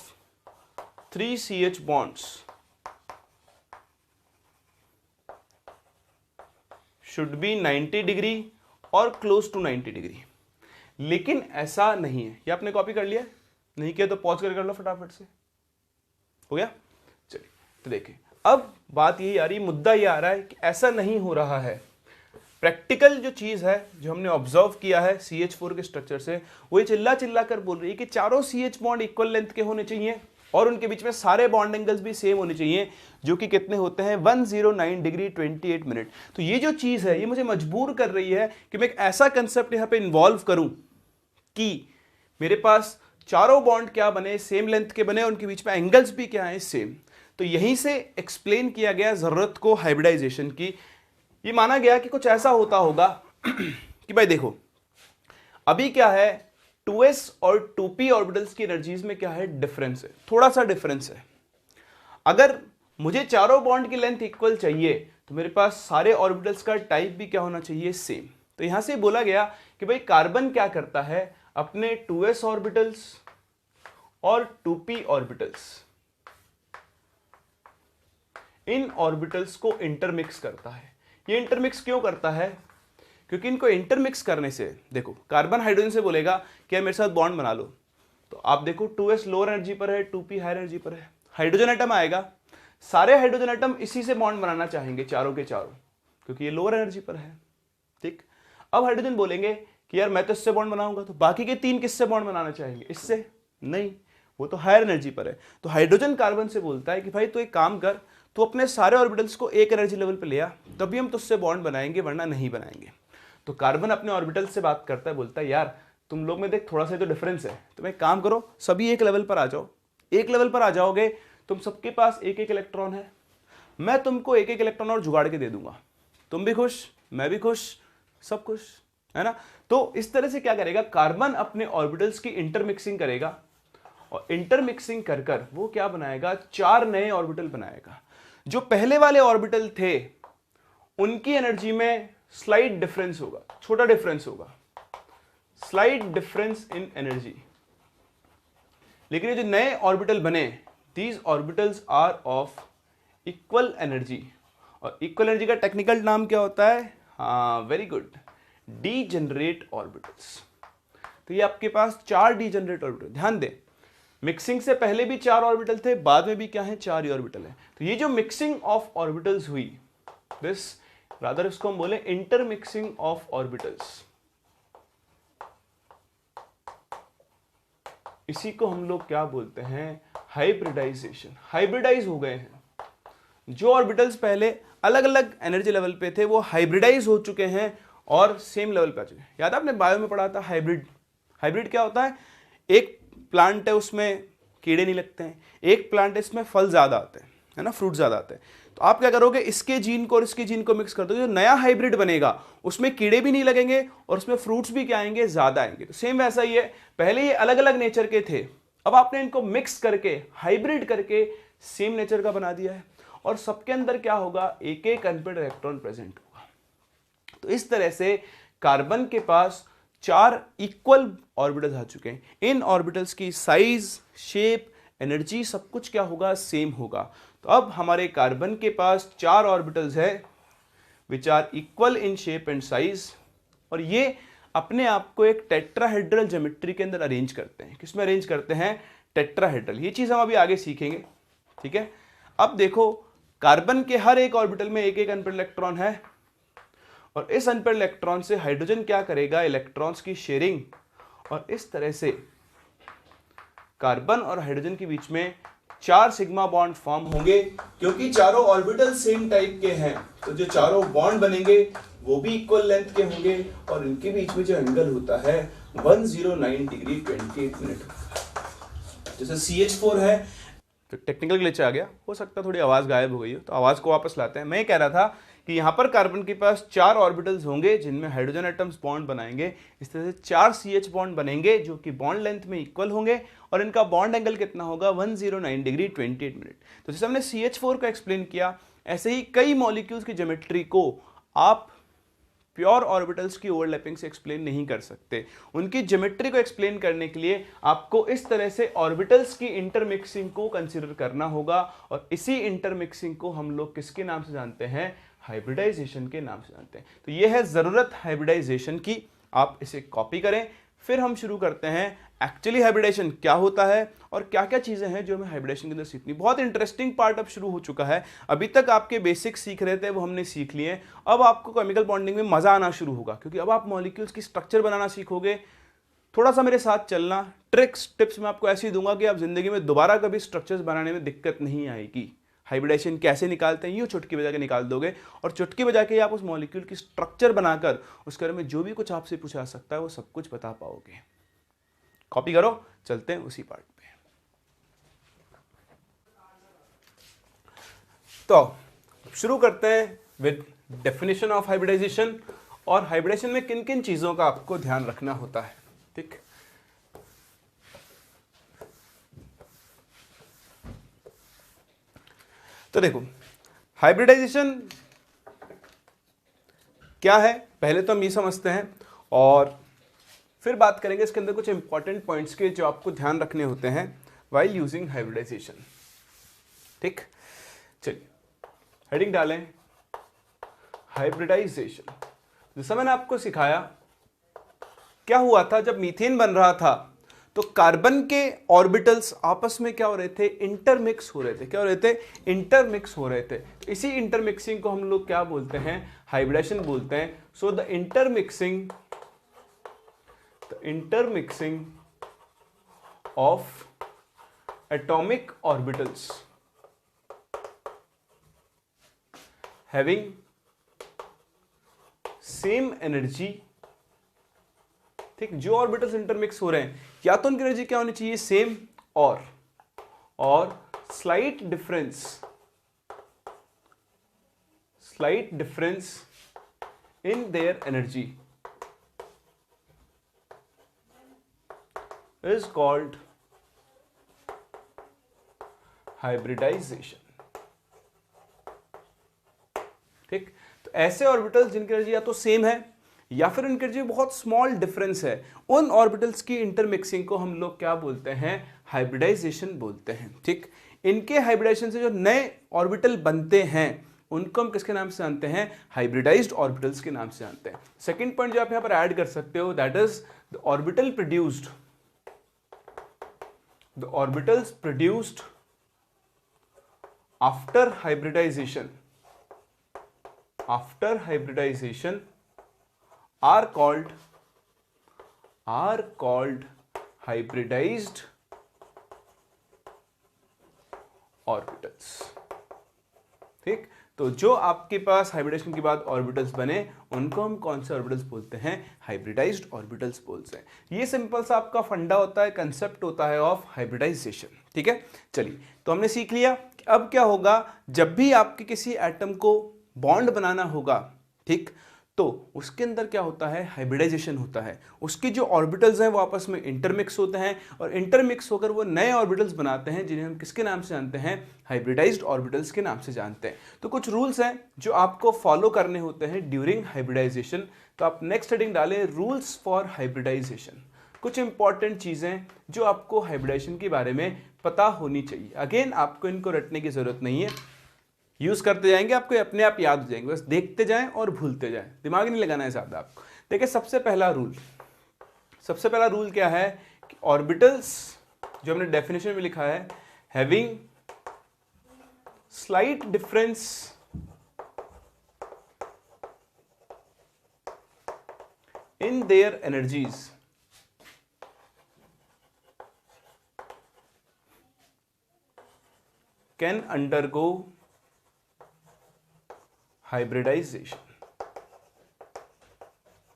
3 CH bonds should be 90 degree और क्लोज टू 90 डिग्री। लेकिन ऐसा नहीं है। ये आपने कॉपी कर लिया? नहीं किया तो पॉज कर लो फटाफट से। हो गया? चलिए, तो देखिए, अब बात यही आ रही, मुद्दा ये आ रहा है कि ऐसा नहीं हो रहा है। प्रैक्टिकल जो चीज है, जो हमने ऑब्जर्व किया है CH4 के स्ट्रक्चर से, वो ये चिल्ला चिल्ला कर बोल रही है कि चारों CH बॉन्ड इक्वल लेंथ के होने चाहिए और उनके बीच में सारे बॉन्ड एंगल्स भी सेम होने चाहिए, जो कि कितने होते हैं? 109 डिग्री 28 मिनट। तो ये जो चीज है, ये मुझे मजबूर कर रही है कि मैं एक ऐसा कंसेप्ट यहां पे इन्वॉल्व करूं कि मेरे पास चारों बॉन्ड क्या बने? सेम लेंथ के बने, उनके बीच में एंगल्स भी क्या है? सेम। तो यहीं से एक्सप्लेन किया गया जरूरत को हाइब्रिडाइजेशन की। ये माना गया कि कुछ ऐसा होता होगा कि भाई देखो, अभी क्या है, 2s और 2p ऑर्बिटल्स की एनर्जीज में क्या है? डिफरेंस है, थोड़ा सा डिफरेंस है। अगर मुझे चारों बॉन्ड की लेंथ इक्वल चाहिए तो मेरे पास सारे ऑर्बिटल्स का टाइप भी क्या होना चाहिए? सेम। तो यहां से बोला गया कि भाई कार्बन क्या करता है, अपने 2s ऑर्बिटल्स और 2p ऑर्बिटल्स, इन ऑर्बिटल्स को इंटरमिक्स करता है। ये इंटरमिक्स क्यों करता है? क्योंकि इनको इंटरमिक्स करने से, देखो कार्बन हाइड्रोजन से बोलेगा कि मेरे साथ बॉन्ड बना लो, तो आप देखो 2s लोअर एनर्जी पर है, 2p हायर एनर्जी पर है। हाइड्रोजन एटम आएगा, सारे हाइड्रोजन एटम इसी से बॉन्ड बनाना चाहेंगे, चारों के चारों, क्योंकि ये लोअर एनर्जी पर है। ठीक, अब हाइड्रोजन बोलेंगे कि यार मैं तो इससे बॉन्ड बनाऊंगा, तो बाकी के 3 किससे बॉन्ड बनाना चाहेंगे? इससे नहीं, वो तो हायर एनर्जी पर है। तो हाइड्रोजन कार्बन से बोलता है कि भाई तू एक काम कर, तो अपने सारे ऑर्बिटल्स को एक एनर्जी लेवल पे ले आ, तभी हम तुझसे बॉन्ड बनाएंगे, वरना नहीं बनाएंगे। तो कार्बन अपने ऑर्बिटल से बात करता है, बोलता है यार तुम लोग में देख थोड़ा सा तो डिफरेंस है, तुम एक काम करो, सभी एक लेवल पर आ जाओ। एक लेवल पर आ जाओगे, तुम सबके पास एक एक इलेक्ट्रॉन है, मैं तुमको एक एक इलेक्ट्रॉन और जुगाड़ के दे दूंगा, तुम भी खुश, मैं भी खुश, सब खुश, है ना। तो इस तरह से क्या करेगा, कार्बन अपने ऑर्बिटल्स की इंटरमिक्सिंग करेगा, और इंटरमिक्सिंग कर कर वो क्या बनाएगा, 4 नए ऑर्बिटल बनाएगा। जो पहले वाले ऑर्बिटल थे उनकी एनर्जी में स्लाइट डिफरेंस होगा, छोटा डिफरेंस होगा, स्लाइट डिफरेंस इन एनर्जी। लेकिन ये जो नए ऑर्बिटल बने, these orbitals are of equal energy. और इक्वल एनर्जी का टेक्निकल नाम क्या होता है? हाँ, वेरी गुड, डीजेनरेट ऑर्बिटल्स। तो ये आपके पास 4 डीजेनरेट ऑर्बिटल। ध्यान दें, मिक्सिंग से पहले भी 4 ऑर्बिटल थे, बाद में भी क्या है, 4 ही ऑर्बिटल है। तो ये जो मिक्सिंग ऑफ ऑर्बिटल्स हुई, दिस रादर इसको हम बोले इंटरमिक्सिंग ऑफ ऑर्बिटल्स, इसी को हम लोग क्या बोलते हैं, हाइब्रिडाइजेशन। हाइब्रिडाइज हो गए हैं, जो ऑर्बिटल्स पहले अलग अलग एनर्जी लेवल पे थे वो हाइब्रिडाइज हो चुके हैं और सेम लेवल पे आ चुके हैं। याद है आपने बायो में पढ़ा था हाइब्रिड। हाइब्रिड क्या होता है, एक प्लांट है उसमें कीड़े नहीं लगते हैं, एक प्लांट है इसमें फल ज्यादा आते हैं, है ना, फ्रूट ज्यादा आते हैं। तो आप क्या करोगे, इसके जीन को और इसके जीन को मिक्स कर दोगे, जो नया हाइब्रिड बनेगा उसमें कीड़े भी नहीं लगेंगे और उसमें फ्रूट्स भी क्या आएंगे, ज्यादा आएंगे। तो सेम वैसा ही है, पहले ये अलग अलग नेचर के थे, अब आपने इनको मिक्स करके हाइब्रिड करके सेम नेचर का बना दिया है, और सबके अंदर क्या होगा, एक एक अनपेड इलेक्ट्रॉन प्रेजेंट होगा। तो इस तरह से कार्बन के पास 4 इक्वल ऑर्बिटल्स आ चुके हैं। इन ऑर्बिटल्स की साइज, शेप, एनर्जी सब कुछ क्या होगा, सेम होगा। तो अब हमारे कार्बन के पास 4 ऑर्बिटल्स है which are equal in shape and size, और ये अपने आप को एक टेट्राहेड्रल ज्योमेट्री के अंदर अरेंज करते हैं। किसमें अरेंज करते हैं, टेट्राहेड्रल। ये चीज हम अभी आगे सीखेंगे, ठीक है। अब देखो, कार्बन के हर एक ऑर्बिटल में एक एक अनपेड इलेक्ट्रॉन है, और इस अनपेड इलेक्ट्रॉन से हाइड्रोजन क्या करेगा, इलेक्ट्रॉन्स की शेयरिंग, और इस तरह से कार्बन और हाइड्रोजन के बीच में 4 सिग्मा बॉन्ड फॉर्म होंगे। क्योंकि चारों ऑर्बिटल सेम टाइप के हैं, तो जो चारों बॉन्ड बनेंगे वो भी इक्वल लेंथ के होंगे, और इनके बीच में जो एंगल होता है 109 डिग्री 28 मिनट। जैसे CH4 है, तो टेक्निकल ग्लिच आ गया, हो सकता है थोड़ी आवाज गायब हो गई हो, तो आवाज को वापस लाते हैं। मैं कह रहा था कि यहां पर कार्बन के पास 4 ऑर्बिटल्स होंगे जिनमें हाइड्रोजन एटम्स बॉन्ड बनाएंगे। इस तरह से 4 CH बॉन्ड बनेंगे जो कि बॉन्ड लेंथ में इक्वल होंगे, और इनका बॉन्ड एंगल कितना होगा, 109 डिग्री 28 मिनट। तो जैसे हमने CH4 को एक्सप्लेन किया, ऐसे ही कई मॉलिक्यूल्स की ज्योमेट्री को आप प्योर ऑर्बिटल्स की ओवरलैपिंग से एक्सप्लेन नहीं कर सकते। उनकी ज्योमेट्री को एक्सप्लेन करने के लिए आपको इस तरह से ऑर्बिटल्स की इंटरमिक्सिंग को कंसीडर करना होगा, और इसी इंटरमिक्सिंग को हम लोग किसके नाम से जानते हैं, हाइब्रिडाइजेशन के नाम से जानते हैं। तो यह है जरूरत हाइब्रिडाइजेशन की, आप इसे कॉपी करें। फिर हम शुरू करते हैं एक्चुअली हाइब्रिडेशन क्या होता है और क्या क्या चीजें हैं जो हमें हाइब्रिडेशन के अंदर सीखनी। बहुत इंटरेस्टिंग पार्ट अब शुरू हो चुका है। अभी तक आपके बेसिक्स सीख रहे थे, वो हमने सीख लिए। अब आपको केमिकल बॉन्डिंग में मजा आना शुरू होगा, क्योंकि अब आप मॉलिक्यूल्स की स्ट्रक्चर बनाना सीखोगे। थोड़ा सा मेरे साथ चलना, ट्रिक्स टिप्स मैं आपको ऐसे ही दूंगा कि आप जिंदगी में दोबारा कभी स्ट्रक्चर्स बनाने में दिक्कत नहीं आएगी। हाइब्रिडेशन कैसे निकालते हैं, यूँ चुटकी बजा के निकाल दोगे, और चुटकी बजा के आप उस मॉलिक्यूल की स्ट्रक्चर बनाकर उसके बारे में जो भी कुछ आपसे पूछा सकता है वो सब कुछ बता पाओगे। कॉपी करो, चलते हैं उसी पार्ट पे। तो शुरू करते हैं विद डेफिनेशन ऑफ हाइब्रिडाइजेशन, और हाइब्रिडेशन में किन किन चीजों का आपको ध्यान रखना होता है। ठीक, तो देखो हाइब्रिडाइजेशन क्या है, पहले तो हम ये समझते हैं, और फिर बात करेंगे इसके अंदर कुछ इंपॉर्टेंट पॉइंट्स के जो आपको ध्यान रखने होते हैं वाइल यूजिंग हाइब्रिडाइजेशन। ठीक, चलिए हेडिंग डालें हाइब्रिडाइजेशन। जैसा मैंने आपको सिखाया, क्या हुआ था जब मीथेन बन रहा था तो कार्बन के ऑर्बिटल्स आपस में क्या हो रहे थे, इंटरमिक्स हो रहे थे। क्या हो रहे थे, इंटरमिक्स हो रहे थे। इसी इंटरमिक्सिंग को हम लोग क्या बोलते हैं, हाइब्रिडेशन बोलते हैं। So the intermixing of atomic orbitals having same energy. ठीक, जो ऑर्बिटल्स इंटरमिक्स हो रहे हैं या तो उनकी एनर्जी क्या होनी चाहिए, सेम, और slight difference in their energy is called hybridization. ठीक, तो ऐसे ऑर्बिटल्स जिनकी एनर्जी या तो सेम है या फिर उनकी एनर्जी बहुत स्मॉल डिफरेंस है, उन ऑर्बिटल्स की इंटरमिक्सिंग को हम लोग क्या बोलते हैं, हाइब्रिडाइजेशन बोलते हैं। ठीक, इनके हाइब्रिडाइजेशन से जो नए ऑर्बिटल बनते हैं उनको हम किसके नाम से जानते हैं, हाइब्रिडाइज्ड ऑर्बिटल्स के नाम से जानते हैं। सेकंड पॉइंट जो आप यहां पर ऐड कर सकते हो, that is the orbitals produced after hybridization are called hybridized orbitals। ठीक, तो जो आपके पास हाइब्रिडेशन के बाद ऑर्बिटल्स बने उनको हम कौन से ऑर्बिटल्स बोलते हैं, हाइब्रिडाइज्ड ऑर्बिटल्स बोलते हैं। ये सिंपल सा आपका फंडा होता है, कंसेप्ट होता है ऑफ हाइब्रिडाइजेशन। ठीक है, चलिए तो हमने सीख लिया कि अब क्या होगा जब भी आपके किसी एटम को बॉन्ड बनाना होगा, ठीक, तो उसके अंदर क्या होता है, हाइब्रिडाइजेशन होता है। उसके जो ऑर्बिटल्स हैं वो आपस में इंटरमिक्स होते हैं और इंटरमिक्स होकर वो नए ऑर्बिटल्स बनाते हैं जिन्हें हम किसके नाम से जानते हैं, हाइब्रिडाइज्ड ऑर्बिटल्स के नाम से जानते हैं। तो कुछ रूल्स हैं जो आपको फॉलो करने होते हैं ड्यूरिंग हाइब्रिडाइजेशन। तो आप नेक्स्ट हेडिंग डालें रूल्स फॉर हाइब्रिडाइजेशन। कुछ इंपॉर्टेंट चीजें जो आपको हाइब्रिडाइजेशन के बारे में पता होनी चाहिए। अगेन आपको इनको रटने की जरूरत नहीं है, यूज करते जाएंगे, आपको अपने आप याद हो जाएंगे, बस देखते जाएं और भूलते जाएं, दिमाग नहीं लगाना है ज्यादा आपको। देखिए सबसे पहला रूल क्या है कि ऑर्बिटल्स, जो हमने डेफिनेशन में लिखा है, having slight difference in their energies can undergo hybridization.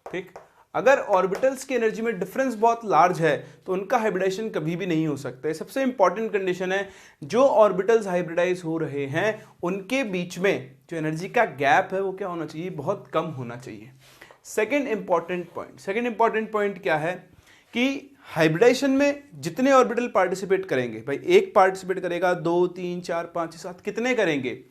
ठीक, अगर ऑर्बिटल्स की एनर्जी में डिफरेंस बहुत लार्ज है तो उनका हाइब्रिडाइजेशन कभी भी नहीं हो सकता है। सबसे इंपॉर्टेंट कंडीशन है, जो ऑर्बिटल्स हाइब्रिडाइज हो रहे हैं उनके बीच में जो एनर्जी का गैप है वो क्या होना चाहिए, बहुत कम होना चाहिए। सेकेंड इंपॉर्टेंट पॉइंट क्या है कि हाइब्रिडाइजेशन में जितने ऑर्बिटल पार्टिसिपेट करेंगे, भाई एक पार्टिसिपेट करेगा, 2 3 4 5 7 कितने करेंगे,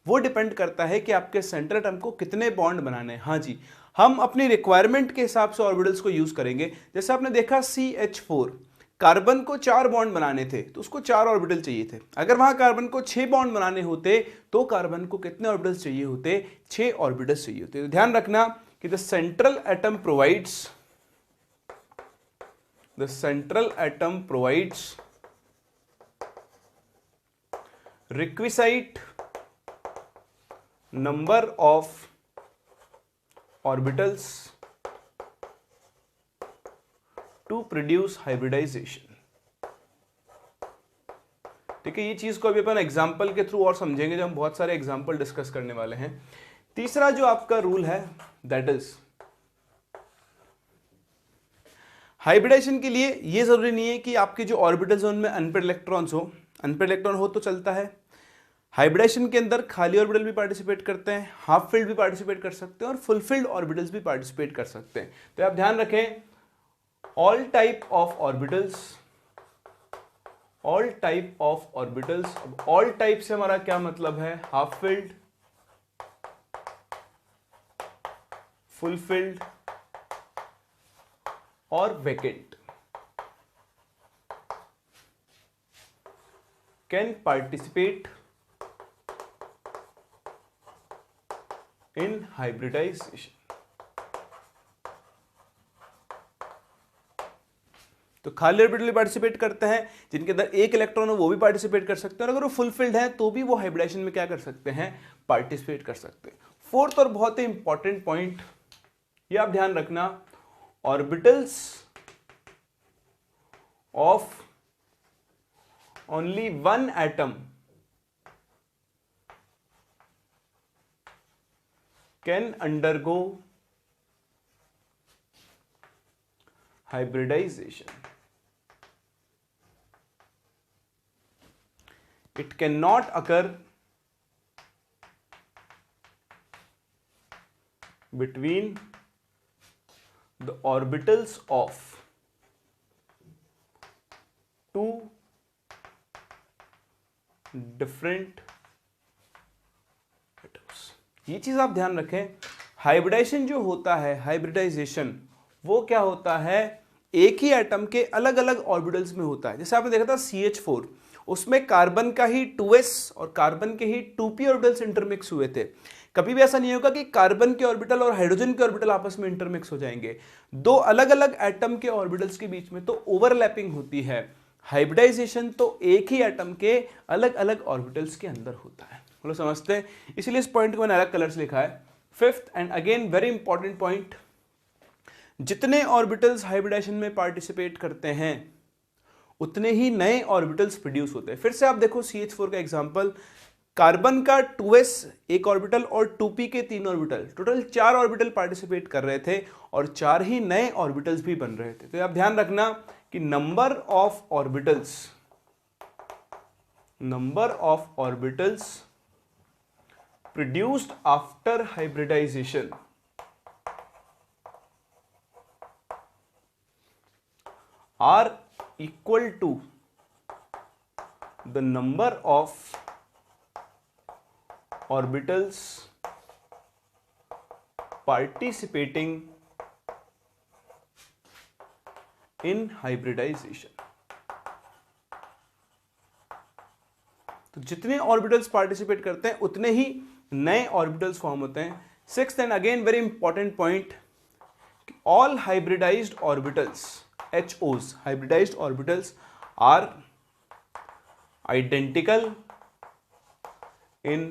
वो डिपेंड करता है कि आपके सेंट्रल एटम को कितने बॉन्ड बनाने हैं। हाँ जी, हम अपनी रिक्वायरमेंट के हिसाब से ऑर्बिटल्स को यूज करेंगे। जैसे आपने देखा CH4, कार्बन को 4 बॉन्ड बनाने थे तो उसको 4 ऑर्बिटल चाहिए थे। अगर वहां कार्बन को 6 बॉन्ड बनाने होते तो कार्बन को कितने ऑर्बिटल्स चाहिए होते, 6 ऑर्बिटल्स चाहिए होते। तो ध्यान रखना कि the central atom provides requisite number of orbitals to produce hybridization। ठीक है, ये चीज को अभी अपन एग्जाम्पल के थ्रू और समझेंगे, जब हम बहुत सारे एग्जाम्पल डिस्कस करने वाले हैं। तीसरा जो आपका रूल है, दैट इज हाइब्रिडाइजेशन के लिए ये जरूरी नहीं है कि आपके जो ऑर्बिटल्स हैं उनमें अनपेड इलेक्ट्रॉन्स हो। अनपेड इलेक्ट्रॉन हो तो चलता है। हाइब्रिडाइजेशन के अंदर खाली ऑर्बिटल भी पार्टिसिपेट करते हैं, हाफ फिल्ड भी पार्टिसिपेट कर सकते हैं और फुल फिल्ड ऑर्बिटल्स भी पार्टिसिपेट कर सकते हैं। तो आप ध्यान रखें, all type of orbitals. All type से हमारा क्या मतलब है, हाफ फिल्ड, फुल फिल्ड और vacant can participate in hybridization। तो खाली ऑर्बिटल पार्टिसिपेट करते हैं, जिनके अंदर एक इलेक्ट्रॉन हो वो भी पार्टिसिपेट कर सकते हैं, और अगर वो फुलफिल्ड है तो भी वो हाइब्रिडाइजेशन में क्या कर सकते हैं, पार्टिसिपेट कर सकते हैं। फोर्थ और बहुत ही इंपॉर्टेंट पॉइंट ये आप ध्यान रखना, orbitals of only one atom can undergo hybridization। It cannot occur between the orbitals of two different atoms। ये चीज आप ध्यान रखें, हाइब्रिडाइजेशन जो होता है, हाइब्रिडाइजेशन वो क्या होता है, एक ही एटम के अलग अलग ऑर्बिटल्स में होता है। जैसे आपने देखा था CH4, उसमें कार्बन का ही 2s और कार्बन के ही 2p ऑर्बिटल्स इंटरमिक्स हुए थे। कभी भी ऐसा नहीं होगा कि कार्बन के ऑर्बिटल और हाइड्रोजन के ऑर्बिटल आपस में इंटरमिक्स हो जाएंगे। दो अलग अलग एटम के ऑर्बिटल्स के बीच में तो ओवरलैपिंग होती है। हाइब्रिडाइजेशन तो एक ही एटम के अलग अलग ऑर्बिटल्स के अंदर होता है। बोलो समझते हैं, इसलिए इस पॉइंट को मैंने अलग कलर से लिखा है। Fifth and again very important point, जितने ऑर्बिटल्स हाइब्रिडाइजेशन में पार्टिसिपेट करते हैं उतने ही नए ऑर्बिटल्स प्रोड्यूस होते हैं। फिर से आप देखो CH4 का एग्जांपल, कार्बन का 2s एक ऑर्बिटल और 2p के 3 ऑर्बिटल, टोटल 4 ऑर्बिटल पार्टिसिपेट कर रहे थे और 4 ही नए ऑर्बिटल्स भी बन रहे थे। तो आप ध्यान रखना कि number of orbitals produced after hybridization are equal to the number of orbitals participating in hybridization। तो जितने ऑर्बिटल्स पार्टिसिपेट करते हैं उतने ही नए ऑर्बिटल्स फॉर्म होते हैं। Sixth and again very important point, all hybridized orbitals HOs, hybridized orbitals are identical in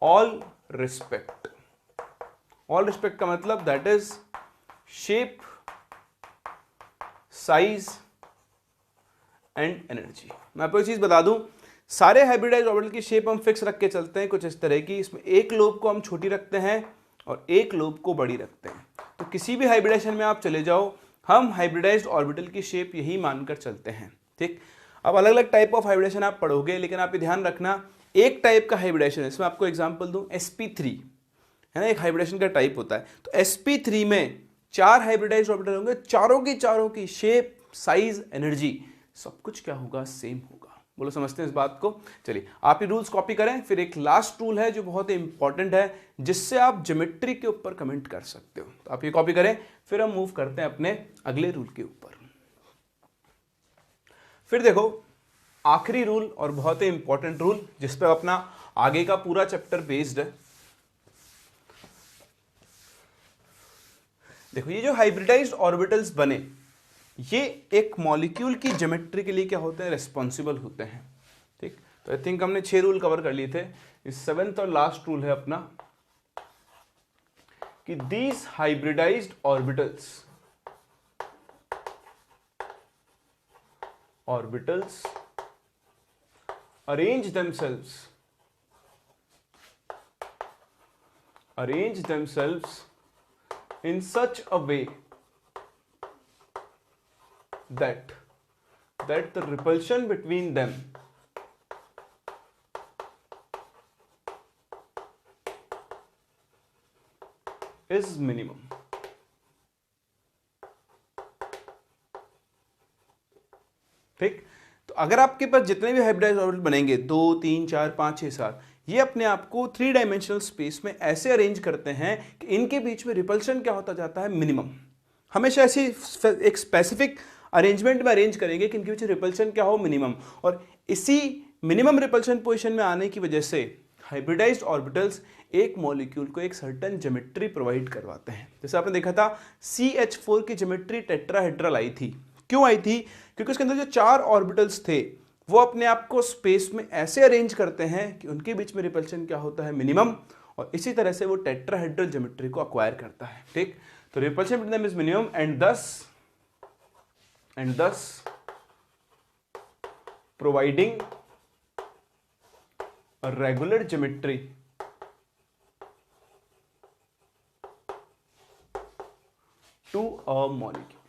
all respect। all respect का मतलब that is shape, size and energy। मैं आपको एक चीज बता दूं, सारे हाइब्रिडाइज्ड ऑर्बिटल की शेप हम फिक्स रख के चलते हैं कुछ इस तरह की। इसमें एक लोब को हम छोटी रखते हैं और एक लोब को बड़ी रखते हैं। तो किसी भी हाइब्रिडाइजेशन में आप चले जाओ, हम हाइब्रिडाइज्ड ऑर्बिटल की शेप यही मानकर चलते हैं। ठीक, अब अलग अलग टाइप ऑफ हाइब्रिडेशन आप पढ़ोगे, लेकिन आप ये ध्यान रखना, एक टाइप का हाइब्रिडेशन है, इसमें आपको एग्जांपल दूं sp3 है ना, एक हाइब्रिडेशन का टाइप होता है। तो sp3 में 4 हाइब्रिडाइज्ड ऑर्बिटल होंगे, चारों की शेप, साइज, एनर्जी सब कुछ क्या होगा, सेम होगा। बोलो समझते हैं इस बात को। चलिए आप ये रूल्स कॉपी करें। फिर एक लास्ट रूल है जो बहुत ही इंपॉर्टेंट है, जिससे आप ज्योमेट्री के ऊपर कमेंट कर सकते हो। तो आप ये कॉपी करें, फिर हम मूव करते हैं अपने अगले रूल के ऊपर। फिर देखो आखिरी रूल और बहुत ही इंपॉर्टेंट रूल, जिस पर अपना आगे का पूरा चैप्टर बेस्ड है। देखो ये जो हाइब्रिडाइज्ड ऑर्बिटल्स बने, ये एक मॉलिक्यूल की ज्योमेट्री के लिए क्या होते हैं, रिस्पॉन्सिबल होते हैं। ठीक, तो आई थिंक हमने 6 रूल कवर कर लिए थे। इस 7th और लास्ट रूल है अपना कि these hybridized orbitals arrange themselves in such a way that the repulsion between them is minimum। ठीक, तो अगर आपके पास जितने भी हाइब्रिडाइज्ड ऑर्बिटल बनेंगे 2, 3, 4, 5, 6, 7, ये अपने आप को 3 डायमेंशनल स्पेस में ऐसे अरेंज करते हैं कि इनके बीच में रिपल्शन क्या होता जाता है, मिनिमम। हमेशा ऐसी एक स्पेसिफिक अरेंजमेंट में अरेंज करेंगे कि इनके बीच रिपल्शन क्या हो, मिनिमम। और इसी मिनिमम रिपल्शन पोजीशन में आने की वजह से हाइब्रिडाइज्ड ऑर्बिटल्स एक मॉलिक्यूल को एक सर्टेन ज्योमेट्री प्रोवाइड करवाते हैं। जैसे आपने देखा था CH4 की ज्योमेट्री टेट्राहेड्रल आई थी। क्यों आई थी? क्योंकि उसके अंदर जो 4 ऑर्बिटल्स थे वो अपने आप को स्पेस में ऐसे अरेंज करते हैं कि उनके बीच में रिपल्शन क्या होता है, मिनिमम। और इसी तरह से वो टेट्राहेड्रल ज्योमेट्री को अक्वायर करता है। ठीक, तो repulsion between them is minimum and thus providing a regular geometry to a molecule।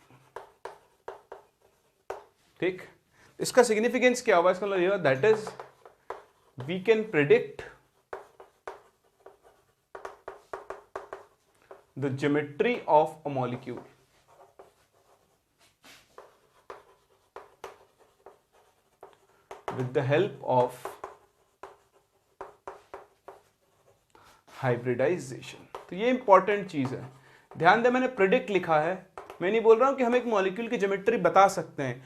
ठीक, इसका सिग्निफिकेंस क्या होगा, इसका मतलब ये that is we can predict the geometry of a molecule with the help of hybridization। तो ये इंपॉर्टेंट चीज है, ध्यान दे, मैंने प्रिडिक्ट लिखा है, मैं नहीं बोल रहा हूं कि हम एक मॉलिक्यूल की ज्योमेट्री बता सकते हैं।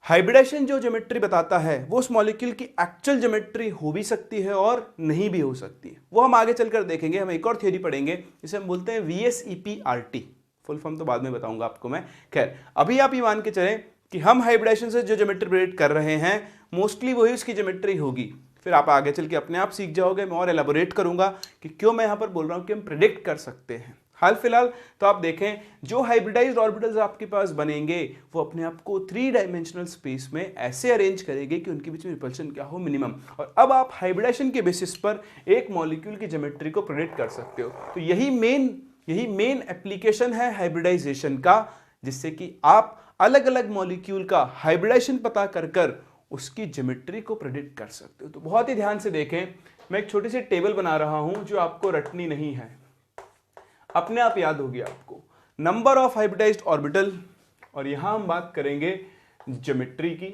हाइब्रिडेशन जो ज्योमेट्री बताता है वो उस मॉलिक्यूल की एक्चुअल ज्योमेट्री हो भी सकती है और नहीं भी हो सकती है। वो हम आगे चलकर देखेंगे। हम एक और थ्योरी पढ़ेंगे जिसे हम बोलते हैं VSEPRT, फुल फॉर्म तो बाद में बताऊंगा आपको मैं। खैर, अभी आप ये मान के चलें कि हम हाइब्रिडेशन से जो ज्योमेट्री प्रिडिक्ट कर रहे हैं मोस्टली वही उसकी ज्योमेट्री होगी। फिर आप आगे चल के अपने आप सीख जाओगे, मैं और एलाबोरेट करूंगा कि क्यों मैं यहां पर बोल रहा हूं कि हम प्रिडिक्ट कर सकते हैं। हाल फिलहाल तो आप देखें जो हाइब्रिडाइज्ड ऑर्बिटल्स आपके पास बनेंगे वो अपने आप को 3 डायमेंशनल स्पेस में ऐसे अरेंज करेंगे कि उनके बीच में रिपल्शन क्या हो, मिनिमम। और अब आप हाइब्रिडेशन के बेसिस पर एक मॉलिक्यूल की ज्योमेट्री को प्रिडिक्ट कर सकते हो। तो यही मेन एप्लीकेशन है हाइब्रिडाइजेशन का, जिससे कि आप अलग अलग मॉलिक्यूल का हाइब्रिडाइजेशन पता कर उसकी ज्योमेट्री को प्रेडिक्ट कर सकते हो। तो बहुत ही ध्यान से देखें, मैं एक छोटी सी टेबल बना रहा हूं जो आपको रटनी नहीं है, अपने आप याद होगी आपको। नंबर ऑफ हाइब्रिडाइज्ड ऑर्बिटल, और यहां हम बात करेंगे ज्योमेट्री की।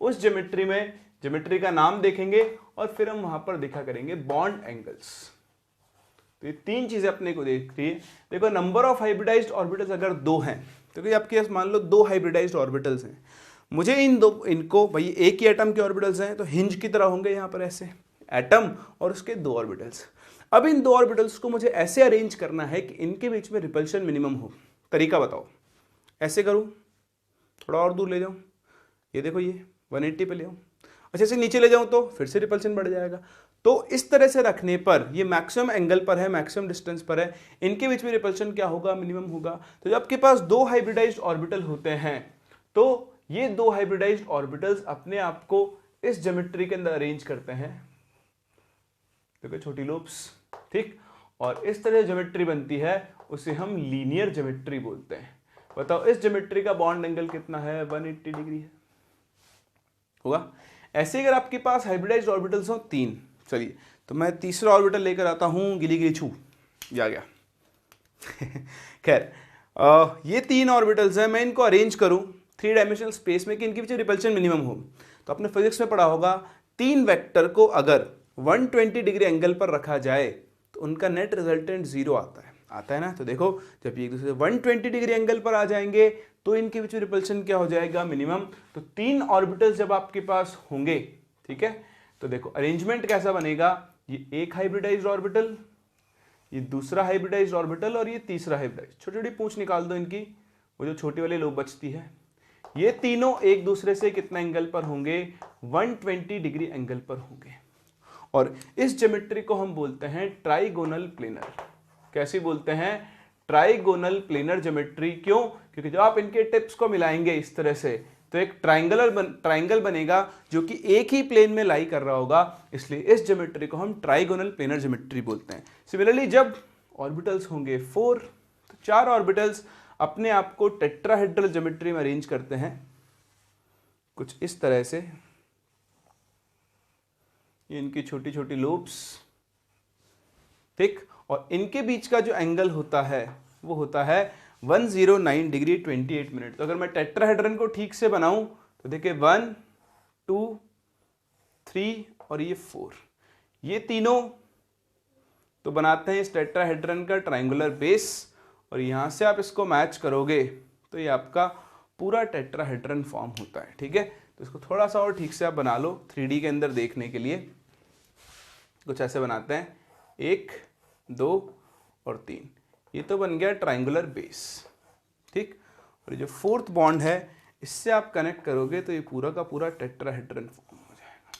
उस ज्योमेट्री में ज्योमेट्री का नाम देखेंगे और फिर हम वहां पर देखा करेंगे बॉन्ड एंगल्स। तो ये 3 चीजें अपने को देखती है। देखो, नंबर ऑफ हाइब्रिडाइज्ड ऑर्बिटल्स अगर 2 हैं तो आपके पास मान लो 2 हाइब्रिडाइज्ड ऑर्बिटल्स हैं, मुझे इनको भाई एक ही एटम के ऑर्बिटल्स हैं तो हिंज की तरह होंगे यहाँ पर ऐसे एटम और उसके 2 ऑर्बिटल्स। अब इन 2 ऑर्बिटल्स को मुझे ऐसे अरेंज करना है कि इनके बीच में रिपल्शन मिनिमम हो। तरीका बताओ, ऐसे करूँ, थोड़ा और दूर ले जाऊँ, ये देखो ये 180 पे ले आऊँ, अच्छा ऐसे नीचे ले जाऊँ तो फिर से रिपल्शन बढ़ जाएगा। तो इस तरह से रखने पर ये मैक्सिमम एंगल पर है, मैक्सिमम डिस्टेंस पर है, इनके बीच में रिपल्शन क्या होगा, मिनिमम होगा। तो जब आपके पास 2 हाइब्रिडाइज्ड ऑर्बिटल होते हैं तो ये 2 हाइब्रिडाइज्ड ऑर्बिटल्स अपने आप को इस ज्योमेट्री के अंदर अरेंज करते हैं, देखो छोटी लूप्स, ठीक। और इस तरह ज्योमेट्री बनती है उसे हम लीनियर ज्योमेट्री बोलते हैं। बताओ इस ज्योमेट्री का बॉन्ड एंगल कितना है, 180 डिग्री है, होगा। ऐसे अगर आपके पास हाइब्रिडाइज्ड ऑर्बिटल्स हो 3, चलिए तो मैं तीसरा ऑर्बिटल लेकर आता हूं, गिली गिली छू जा गया खैर ये 3 ऑर्बिटल्स हैं, मैं इनको अरेंज करूं 3 डायमेंशनल स्पेस में कि इनके बीच रिपल्शन मिनिमम हो। तो आपने फिजिक्स में पढ़ा होगा 3 वेक्टर को अगर 120 डिग्री एंगल पर रखा जाए तो उनका नेट रिजल्टेंट 0 आता है ना। तो देखो जब ये एक दूसरे से 120 डिग्री एंगल पर आ जाएंगे तो इनके बीच रिपल्शन क्या हो जाएगा, मिनिमम। तो 3 ऑर्बिटल्स जब आपके पास होंगे, ठीक है, तो देखो अरेंजमेंट कैसा बनेगा, ये एक हाइब्रिडाइज्ड ऑर्बिटल, ये दूसरा हाइब्रिडाइज्ड ऑर्बिटल और ये तीसरा हाइब्रिडाइज्ड। छोटी छोटी पूंछ निकाल दो इनकी, वो जो छोटी वाली लोब बचती है। ये तीनों एक दूसरे से कितना एंगल पर होंगे, 120 डिग्री एंगल पर होंगे। और इस ज्योमेट्री को हम बोलते हैं ट्राइगोनल प्लेनर। कैसे बोलते हैं, ट्राइगोनल प्लेनर ज्योमेट्री। क्यों? क्योंकि जब आप इनके टिप्स को मिलाएंगे इस तरह से तो एक ट्राइंगल बनेगा जो कि एक ही प्लेन में लाई कर रहा होगा, इसलिए इस ज्योमेट्री को हम ट्राइगोनल प्लेनर ज्योमेट्री बोलते हैं। सिमिलरली जब ऑर्बिटल्स होंगे 4, तो 4 ऑर्बिटल्स अपने आप को टेट्राहेड्रल ज्योमेट्री में अरेंज करते हैं कुछ इस तरह से। ये इनकी छोटी छोटी लूप्स, ठीक, और इनके बीच का जो एंगल होता है वो होता है 109 डिग्री 28 मिनट। तो अगर मैं टेट्राहेड्रन को ठीक से बनाऊं तो देखिए 1, 2, 3 और ये 4, ये तीनों तो बनाते हैं इस टेट्राहेड्रन का ट्राइंगुलर बेस। और यहाँ से आप इसको मैच करोगे तो ये आपका पूरा टेट्राहेड्रन फॉर्म होता है। ठीक है, तो इसको थोड़ा सा और ठीक से आप बना लो 3D के अंदर देखने के लिए। कुछ ऐसे बनाते हैं, 1 2 और 3, ये तो बन गया ट्राइंगुलर बेस। ठीक, और ये जो फोर्थ बॉन्ड है इससे आप कनेक्ट करोगे तो ये पूरा का पूरा टेट्राहेड्रन फॉर्म हो जाएगा।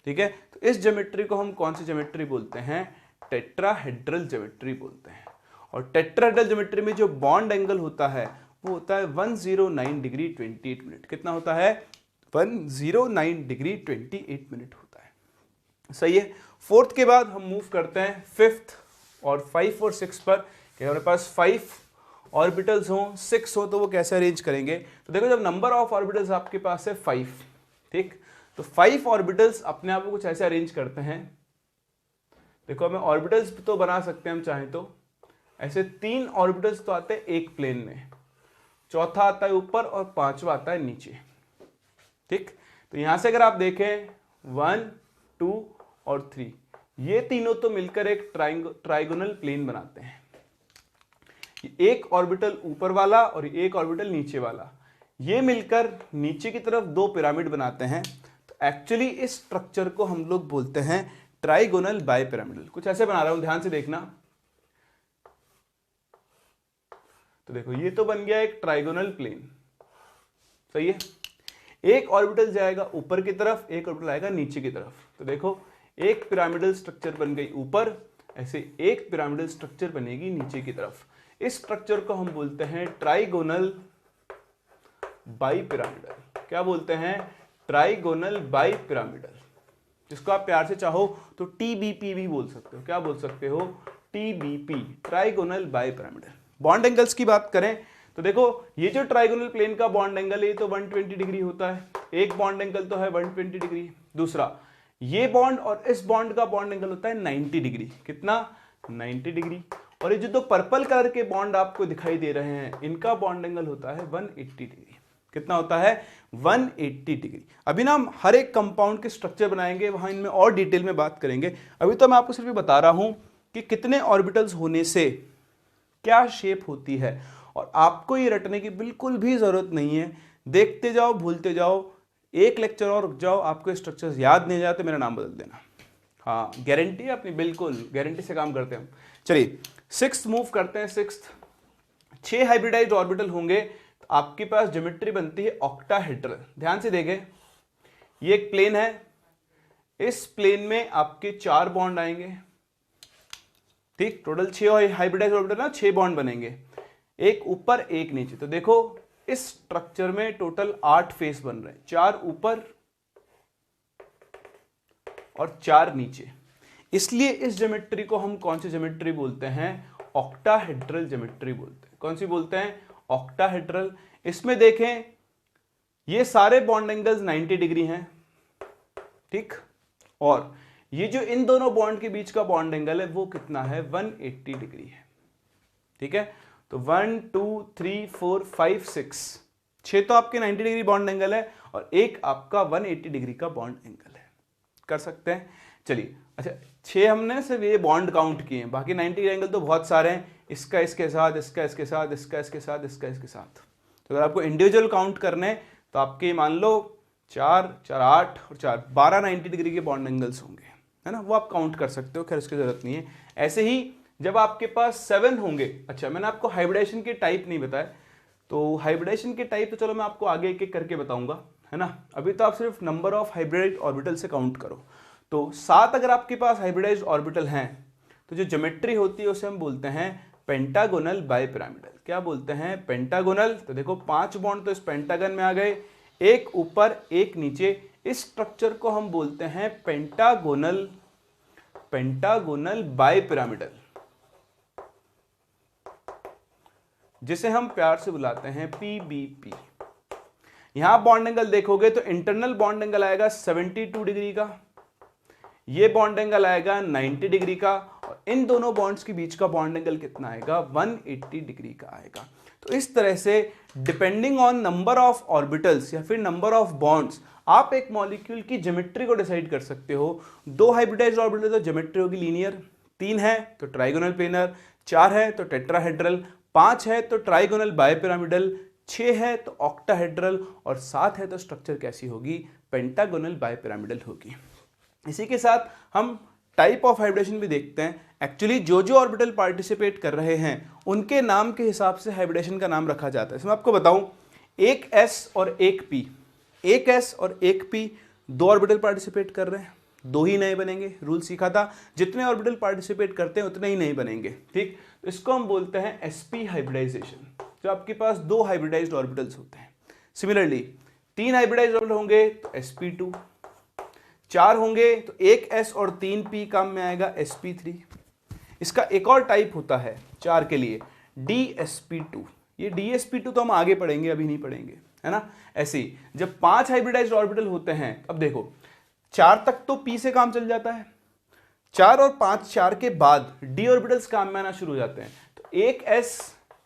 ठीक है, तो इस ज्योमेट्री को हम कौन सी ज्योमेट्री बोलते हैं? टेट्राहेड्रल ज्योमेट्री बोलते हैं। और टेट्राहेड्रल ज्योमेट्री में जो बॉन्ड एंगल होता है वो होता है 109 डिग्री 28 मिनट। कितना होता है? 109 डिग्री 28 मिनट होता है। सही है। फोर्थ के बाद हम मूव करते हैं फिफ्थ और 5 और 6 पर। कि हमारे पास 5 ऑर्बिटल्स हों, 6 हो तो वो कैसे अरेंज करेंगे? तो देखो, जब नंबर ऑफ ऑर्बिटल्स आपके पास है 5, ठीक, तो 5 ऑर्बिटल्स अपने आप को कुछ ऐसे अरेंज करते हैं। देखो, हमें ऑर्बिटल्स तो बना सकते हैं हम चाहें तो। ऐसे 3 ऑर्बिटल्स तो आते हैं एक प्लेन में, चौथा आता है ऊपर और 5वां आता है नीचे। ठीक, तो यहां से अगर आप देखें 1 2 और 3, ये तीनों तो मिलकर एक ट्राइगोनल प्लेन बनाते हैं। एक ऑर्बिटल ऊपर वाला और एक ऑर्बिटल नीचे वाला, ये मिलकर नीचे की तरफ 2 पिरामिड बनाते हैं। तो एक्चुअली इस स्ट्रक्चर को हम लोग बोलते हैं ट्राइगोनल बाइपिरामिडल। कुछ ऐसे बना रहा हूं, ध्यान से देखना। तो देखो, ये तो बन गया एक ट्राइगोनल प्लेन। सही है। एक ऑर्बिटल जाएगा ऊपर की तरफ, एक ऑर्बिटल आएगा नीचे की तरफ। तो देखो, एक पिरामिडल स्ट्रक्चर बन गई ऊपर, ऐसे एक पिरामिडल स्ट्रक्चर बनेगी नीचे की तरफ। इस स्ट्रक्चर को हम बोलते हैं ट्राइगोनल बाइपिरामिडल। क्या बोलते हैं? ट्राइगोनल बाइपिरामिडल, जिसको आप प्यार से चाहो तो टीबीपी भी बोल सकते हो। क्या बोल सकते हो? TBP, trigonal bipyramidal. Bond angles की बात करें तो देखो, ये जो ट्राइगोनल प्लेन का बॉन्ड एंगल है ये तो 120 डिग्री होता है। एक बॉन्ड एंगल तो है 120 डिग्री। दूसरा, ये बॉन्ड और इस बॉन्ड का बॉन्ड एंगल होता है 90 डिग्री। कितना? 90 डिग्री। और ये जो 2 पर्पल कलर के बॉन्ड आपको दिखाई दे रहे हैं, इनका बॉन्ड एंगल होता है 180 डिग्री। कितना होता है? 180 डिग्री। अभी ना हम हर एक कंपाउंड के स्ट्रक्चर बनाएंगे, वहां इनमें और डिटेल में बात करेंगे। अभी तो मैं आपको सिर्फ बता रहा हूं कि कितने ऑर्बिटल्स होने से क्या शेप होती है, और आपको ये रटने की बिल्कुल भी जरूरत नहीं है। देखते जाओ, भूलते जाओ, एक लेक्चर और रुक जाओ, आपको स्ट्रक्चर्स याद नहीं जाते, मेरा नाम बदल देना। हाँ, गारंटी है अपनी, बिल्कुल गारंटी से काम करते हैं हम। चलिए 6th मूव करते हैं। 6th, 6 हाइब्रिडाइज्ड ऑर्बिटल होंगे तो आपके पास ज्योमेट्री बनती है ऑक्टाहेड्रल। ध्यान से देखें, ये एक प्लेन है, इस प्लेन में आपके 4 बॉन्ड आएंगे। ठीक, टोटल 6 हाइब्रिडाइज्ड ऑर्बिटल ना, 6 बॉन्ड बनेंगे, एक ऊपर एक नीचे। तो देखो, इस स्ट्रक्चर में टोटल 8 फेस बन रहे हैं, 4 ऊपर और 4 नीचे। इसलिए इस ज्योमेट्री को हम कौन सी ज्योमेट्री बोलते हैं? ऑक्टाहेड्रल ज्योमेट्री बोलते हैं। कौन सी बोलते हैं? ऑक्टाहेड्रल। इसमें देखें, ये सारे बॉन्ड एंगल्स 90 डिग्री हैं। ठीक, और ये जो इन दोनों बॉन्ड के बीच का बॉन्ड एंगल है वो कितना है? 180 डिग्री है। ठीक है, तो 1 2 3 4 5 6 तो आपके 90 डिग्री बॉन्ड एंगल है और एक आपका 180 डिग्री का बॉन्ड एंगल है। कर सकते हैं। चलिए, अच्छा 6 हमने सिर्फ ये बॉन्ड काउंट किए हैं, बाकी 90 डिग्री एंगल तो बहुत सारे हैं। इसका इसके साथ, इसका इसके साथ, इसका इसके साथ, इसका इसके साथ। तो अगर आपको इंडिविजुअल काउंट करने तो आपके मान लो 4 4 8 और 4 12 90 डिग्री के बॉन्ड एंगल्स होंगे, है ना। वो आप काउंट कर सकते हो, खैर उसकी जरूरत नहीं है। ऐसे ही जब आपके पास 7 होंगे, अच्छा मैंने आपको हाइब्रिडाइजेशन के टाइप नहीं बताया, तो हाइब्रिडाइजेशन के टाइप तो चलो मैं आपको आगे एक एक करके बताऊंगा, है ना। अभी तो आप सिर्फ नंबर ऑफ हाइब्रिडाइज्ड ऑर्बिटल से काउंट करो। तो 7 अगर आपके पास हाइब्रिडाइज्ड ऑर्बिटल हैं तो जो ज्योमेट्री होती है उसे हम बोलते हैं पेंटागोनल बाइपिरामिडल। क्या बोलते हैं? पेंटागोनल। तो देखो 5 बॉन्ड तो इस पेंटागन में आ गए, एक ऊपर एक नीचे। इस स्ट्रक्चर को हम बोलते हैं पेंटागोनल बाइपिरामिडल, जिसे हम प्यार से बुलाते हैं पीबीपी। यहां बॉन्ड एंगल देखोगे तो इंटरनल बॉन्ड एंगल आएगा 72 डिग्री का, ये बॉन्ड एंगल आएगा 90 डिग्री का, और इन दोनों बॉन्ड्स के बीच का बॉन्ड एंगल कितना आएगा? 180 डिग्री का आएगा। तो इस तरह से depending on number of orbitals या फिर नंबर ऑफ बॉन्ड्स आप एक मॉलिक्यूल की ज्योमेट्री को डिसाइड कर सकते हो। 2 हाइब्रिडाइज्ड ऑर्बिटल तो ज्योमेट्री होगी लीनियर, 3 है तो ट्राइगोनल प्लेनर, 4 है तो टेट्राहेड्रल, 5 है तो ट्राइगोनल बायपिरामिडल, 6 है तो ऑक्टाहेड्रल और 7 है तो स्ट्रक्चर कैसी होगी, पेंटागोनल बायपिरामिडल होगी। इसी के साथ हम टाइप ऑफ हाइब्रिडेशन भी देखते हैं। एक्चुअली जो जो ऑर्बिटल पार्टिसिपेट कर रहे हैं उनके नाम के हिसाब से हाइब्रिडेशन का नाम रखा जाता है। इसमें आपको बताऊं, एक s और एक p, एक s और एक p, दो ऑर्बिटल पार्टिसिपेट कर रहे हैं, दो ही नए बनेंगे। रूल सीखा था, जितने ऑर्बिटल पार्टिसिपेट करते हैं उतने ही नए बनेंगे। ठीक, तो इसको हम बोलते हैं sp हाइब्रिडाइजेशन, जो आपके पास दो हाइब्रिडाइज्ड ऑर्बिटल्स होते हैं। सिमिलरली 3 हाइब्रिडाइज्ड ऑर्बिटल होंगे तो sp2, 4 होंगे तो एक s और 3 p काम में आएगा sp3। इसका एक और टाइप होता है 4 के लिए, dsp2। ये dsp2 तो हम आगे पढ़ेंगे, अभी नहीं पढ़ेंगे, है ना। ऐसे ही जब 5 हाइब्रिडाइज्ड ऑर्बिटल होते हैं, अब देखो 4 तक तो p से काम चल जाता है, 4 और 5, 4 के बाद d ऑर्बिटल्स काम में आना शुरू हो जाते हैं। तो एक s,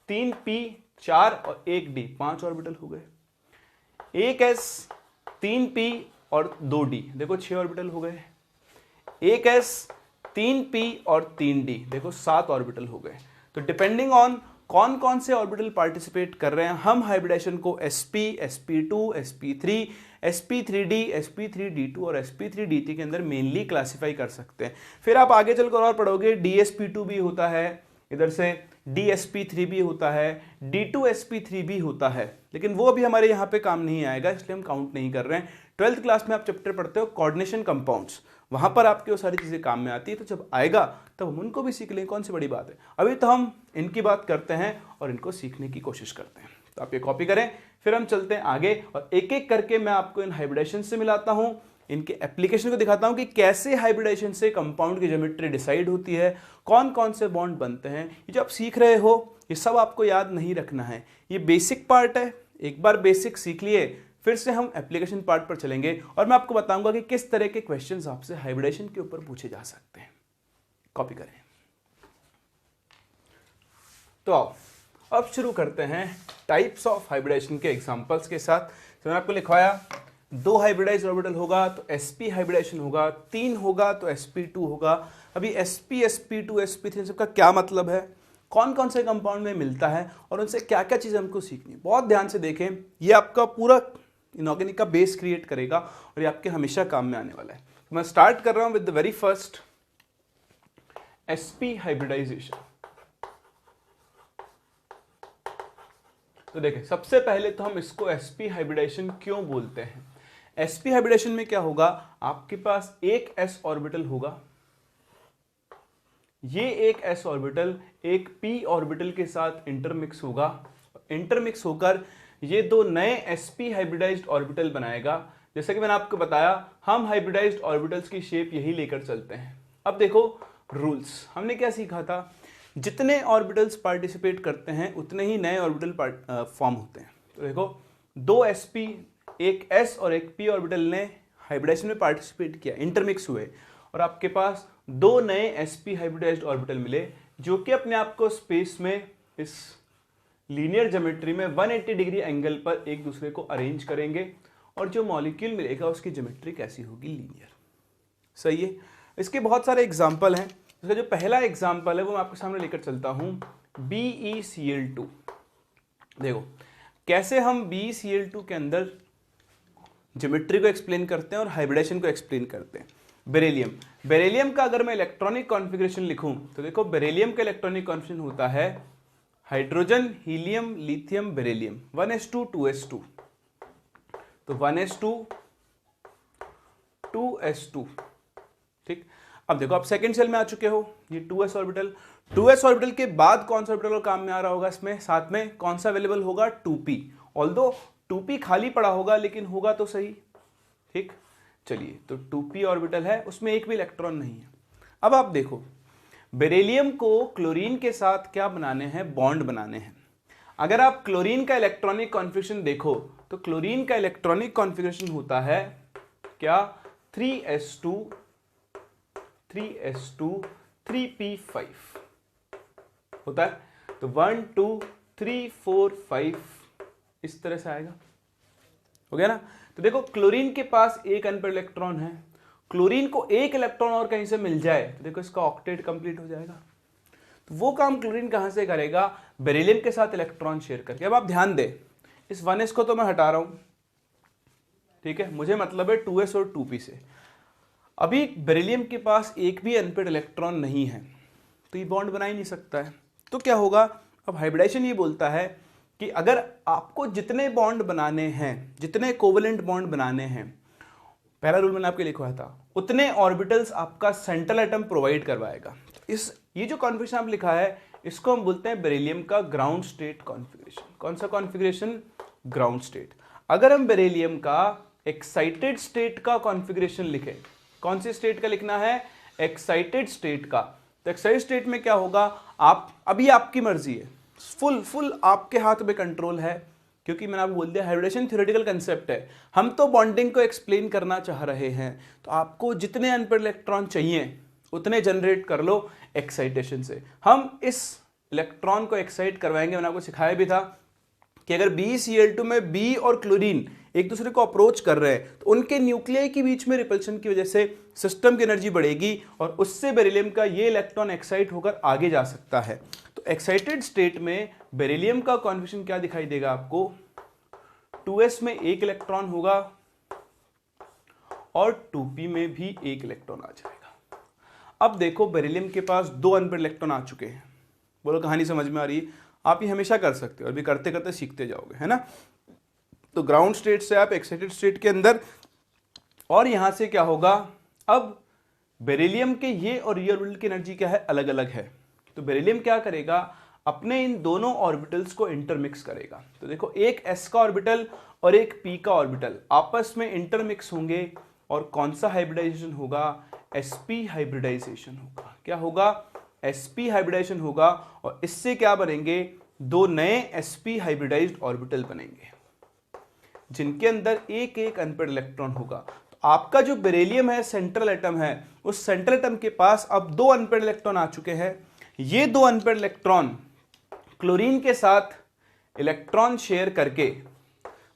3 p, 4 और एक d, 5 ऑर्बिटल हो गए। एक s, 3 p और 2 d, देखो 6 ऑर्बिटल हो गए। एक s, 3 p और 3 d, देखो 7 ऑर्बिटल हो गए। तो डिपेंडिंग ऑन कौन कौन से ऑर्बिटल पार्टिसिपेट कर रहे हैं, हम हाइब्रिडेशन को sp, sp2, sp3, sp3d, sp3d2 और sp3dt के अंदर मेनली क्लासिफाई कर सकते हैं। फिर आप आगे चलकर और पढ़ोगे, dsp2 भी होता है, इधर से dsp3 भी होता है, d2sp3 भी होता है, लेकिन वो भी हमारे यहाँ पे काम नहीं आएगा, इसलिए हम काउंट नहीं कर रहे हैं। 12th क्लास में आप चैप्टर पढ़ते हो कोऑर्डिनेशन कंपाउंड्स, वहां पर आपकी वो सारी चीजें काम में आती है। तो जब आएगा तब हम उनको भी सीख लेंगे, कौन सी बड़ी बात है। अभी तो हम इनकी बात करते हैं और इनको सीखने की कोशिश करते हैं। तो आप ये कॉपी करें, फिर हम चलते हैं आगे और एक एक करके मैं आपको इन हाइब्रिडेशन से मिलाता हूं, इनके एप्लीकेशन को दिखाता हूं कि कैसे हाइब्रिडेशन से कंपाउंड की ज्योमेट्री डिसाइड होती है, कौन कौन से बॉन्ड बनते हैं। ये जो आप सीख रहे हो ये सब आपको याद नहीं रखना है, ये बेसिक पार्ट है। एक बार बेसिक सीख लिए फिर से हम एप्लीकेशन पार्ट पर चलेंगे और मैं आपको बताऊंगा कि किस तरह के क्वेश्चंस आपसे हाइब्रिडेशन के ऊपर पूछे जा सकते हैं। कॉपी करें। तो आओ अब शुरू करते हैं टाइप्स ऑफ हाइब्रिडेशन के एग्जांपल्स के साथ। तो मैंने आपको लिखवाया 2 हाइब्रिडाइज्ड ऑर्बिटल होगा तो sp हाइब्रिडेशन होगा, 3 होगा तो sp2 होगा। अभी sp, sp2, sp3 सबका क्या मतलब है, कौन कौन से कंपाउंड में मिलता है और उनसे क्या क्या चीज़ हमको सीखनी है। बहुत ध्यान से देखें, ये आपका पूरा इनऑर्गेनिक का बेस क्रिएट करेगा और ये आपके हमेशा काम में आने वाला है। तो मैं स्टार्ट कर रहा हूं with the very first sp hybridization. तो देखें, सबसे पहले तो हम इसको sp हाइब्रिडाइजेशन क्यों बोलते हैं। sp हाइब्रिडेशन में क्या होगा, आपके पास एक s ऑर्बिटल होगा, ये एक s ऑर्बिटल एक p ऑर्बिटल के साथ इंटरमिक्स होगा, इंटरमिक्स होकर ये दो नए sp हाइब्रिडाइज्ड ऑर्बिटल बनाएगा। जैसा कि मैंने आपको बताया, हम हाइब्रिडाइज्ड ऑर्बिटल्स की शेप यही लेकर चलते हैं। अब देखो रूल्स, हमने क्या सीखा था, जितने ऑर्बिटल्स पार्टिसिपेट करते हैं उतने ही नए ऑर्बिटल फॉर्म होते हैं। तो देखो 2 sp, एक s और एक p ऑर्बिटल ने हाइब्रिडाइजेशन में पार्टिसिपेट किया, इंटरमिक्स हुए और आपके पास 2 नए sp हाइब्रिडाइज्ड ऑर्बिटल मिले, जो कि अपने आप को स्पेस में इस लीनियर ज्योमेट्री में 180 डिग्री एंगल पर एक दूसरे को अरेंज करेंगे और जो मॉलिक्यूल मिलेगा उसकी ज्योमेट्री कैसी होगी, लीनियर। सही है। इसके बहुत सारे एग्जाम्पल हैं। इसका जो पहला एग्जाम्पल है वो मैं आपके सामने लेकर चलता हूं, BeCl2। देखो कैसे हम BeCl2 के अंदर ज्योमेट्री को एक्सप्लेन करते हैं और हाइब्रिडेशन को एक्सप्लेन करते हैं। बेरिलियम, बेरिलियम का अगर मैं इलेक्ट्रॉनिक कॉन्फ़िगरेशन लिखूं तो देखो बेरिलियम का इलेक्ट्रॉनिक कॉन्फ़िगरेशन होता है hydrogen, helium, lithium, beryllium, 1s2 2s2। तो 1s2 2s2। ठीक, अब देखो आप सेकंड सेल में आ चुके हो, ये 2s ऑर्बिटल, 2s ऑर्बिटल के बाद कौन सा ऑर्बिटल काम में आ रहा होगा, इसमें साथ में कौन सा अवेलेबल होगा, 2p। ऑल्दो 2p खाली पड़ा होगा लेकिन होगा तो सही। ठीक, चलिए तो 2p ऑर्बिटल है, उसमें एक भी इलेक्ट्रॉन नहीं है। अब आप देखो बेरिलियम को क्लोरीन के साथ क्या बनाने हैं, बॉन्ड बनाने हैं। अगर आप क्लोरीन का इलेक्ट्रॉनिक कॉन्फ़िगरेशन देखो तो क्लोरीन का इलेक्ट्रॉनिक कॉन्फ़िगरेशन होता है क्या, 3s2 3s2 3p5 होता है। तो 1 2 3 4 5 इस तरह से आएगा, हो गया ना। तो देखो क्लोरीन के पास एक अनपेयर्ड इलेक्ट्रॉन है, क्लोरीन को एक इलेक्ट्रॉन और कहीं से मिल जाए तो देखो इसका ऑक्टेट कंप्लीट हो जाएगा। तो वो काम क्लोरीन कहां से करेगा? बेरिलियम के साथ इलेक्ट्रॉन शेयर करके। अब आप ध्यान दें, इस 1s को तो मैं हटा रहा हूं, ठीक है, मुझे मतलब है 2s और 2p से। अभी बेरिलियम के पास एक भी अनपेड इलेक्ट्रॉन नहीं है, तो ये बॉन्ड बना ही नहीं सकता है। तो क्या होगा? अब हाइब्रिडाइजेशन ये बोलता है कि अगर आपको जितने बॉन्ड बनाने हैं, जितने कोवेलेंट बॉन्ड बनाने हैं, पहला रूल मैंने आपके लिखवाया था, उतने ऑर्बिटल्स आपका सेंट्रल एटम प्रोवाइड करवाएगा। इस ये जो कॉन्फ़िगरेशन आप लिखा है, इसको हम बोलते हैं बेरिलियम का ग्राउंड स्टेट कॉन्फ़िगरेशन। कौन सा कॉन्फ़िगरेशन? Ground state. अगर हम बेरिलियम का एक्साइटेड स्टेट का कॉन्फ़िगरेशन लिखें, कौन सी स्टेट का लिखना है? एक्साइटेड स्टेट का। तो एक्साइटेड स्टेट में क्या होगा? आप अभी आपकी मर्जी है, फुल आपके हाथ में कंट्रोल है, क्योंकि मैंने आपको बोल दिया हाइब्रिडेशन थ्योरेटिकल कंसेप्ट है, हम तो बॉन्डिंग को एक्सप्लेन करना चाह रहे हैं। तो आपको जितने अनपेड इलेक्ट्रॉन चाहिए उतने जनरेट कर लो एक्साइटेशन से। हम इस इलेक्ट्रॉन को एक्साइट करवाएंगे। मैंने आपको सिखाया भी था कि अगर BeCl2 में B और क्लोरीन एक दूसरे को अप्रोच कर रहे हैं, तो उनके न्यूक्लियाई के बीच में रिपल्शन की वजह से सिस्टम की एनर्जी बढ़ेगी और उससे बेरिलियम का ये इलेक्ट्रॉन एक्साइट होकर आगे जा सकता है। तो एक्साइटेड स्टेट में बेरिलियम का कॉन्फिगरेशन क्या दिखाई देगा आपको? 2s में एक इलेक्ट्रॉन होगा और 2p में भी एक इलेक्ट्रॉन आ जाएगा। अब देखो, बेरिलियम के पास 2 अनपेड इलेक्ट्रॉन आ चुके हैं। बोलो कहानी समझ में आ रही है? आप ये हमेशा कर सकते हो और भी करते करते सीखते जाओगे, है ना। तो ग्राउंड स्टेट से आप एक्साइटेड स्टेट के अंदर, और यहां से क्या होगा? अब बेरिलियम के ये और ये ऑर्बिटल की एनर्जी क्या है? अलग अलग है। तो बेरिलियम क्या करेगा? अपने इन दोनों ऑर्बिटल्स को इंटरमिक्स करेगा। तो देखो, एक s का ऑर्बिटल और एक p का ऑर्बिटल आपस में इंटरमिक्स होंगे और कौन सा हाइब्रिडाइजेशन होगा? sp हाइब्रिडाइजेशन होगा। क्या होगा? sp हाइब्रिडाइजेशन होगा और इससे क्या बनेंगे? 2 नए sp हाइब्रिडाइज्ड ऑर्बिटल बनेंगे जिनके अंदर एक एक अनपेड इलेक्ट्रॉन होगा। तो आपका जो बेरिलियम है, सेंट्रल एटम है, उस सेंट्रल एटम के पास अब 2 अनपेड इलेक्ट्रॉन आ चुके हैं। ये 2 अनपेड इलेक्ट्रॉन क्लोरीन के साथ इलेक्ट्रॉन शेयर करके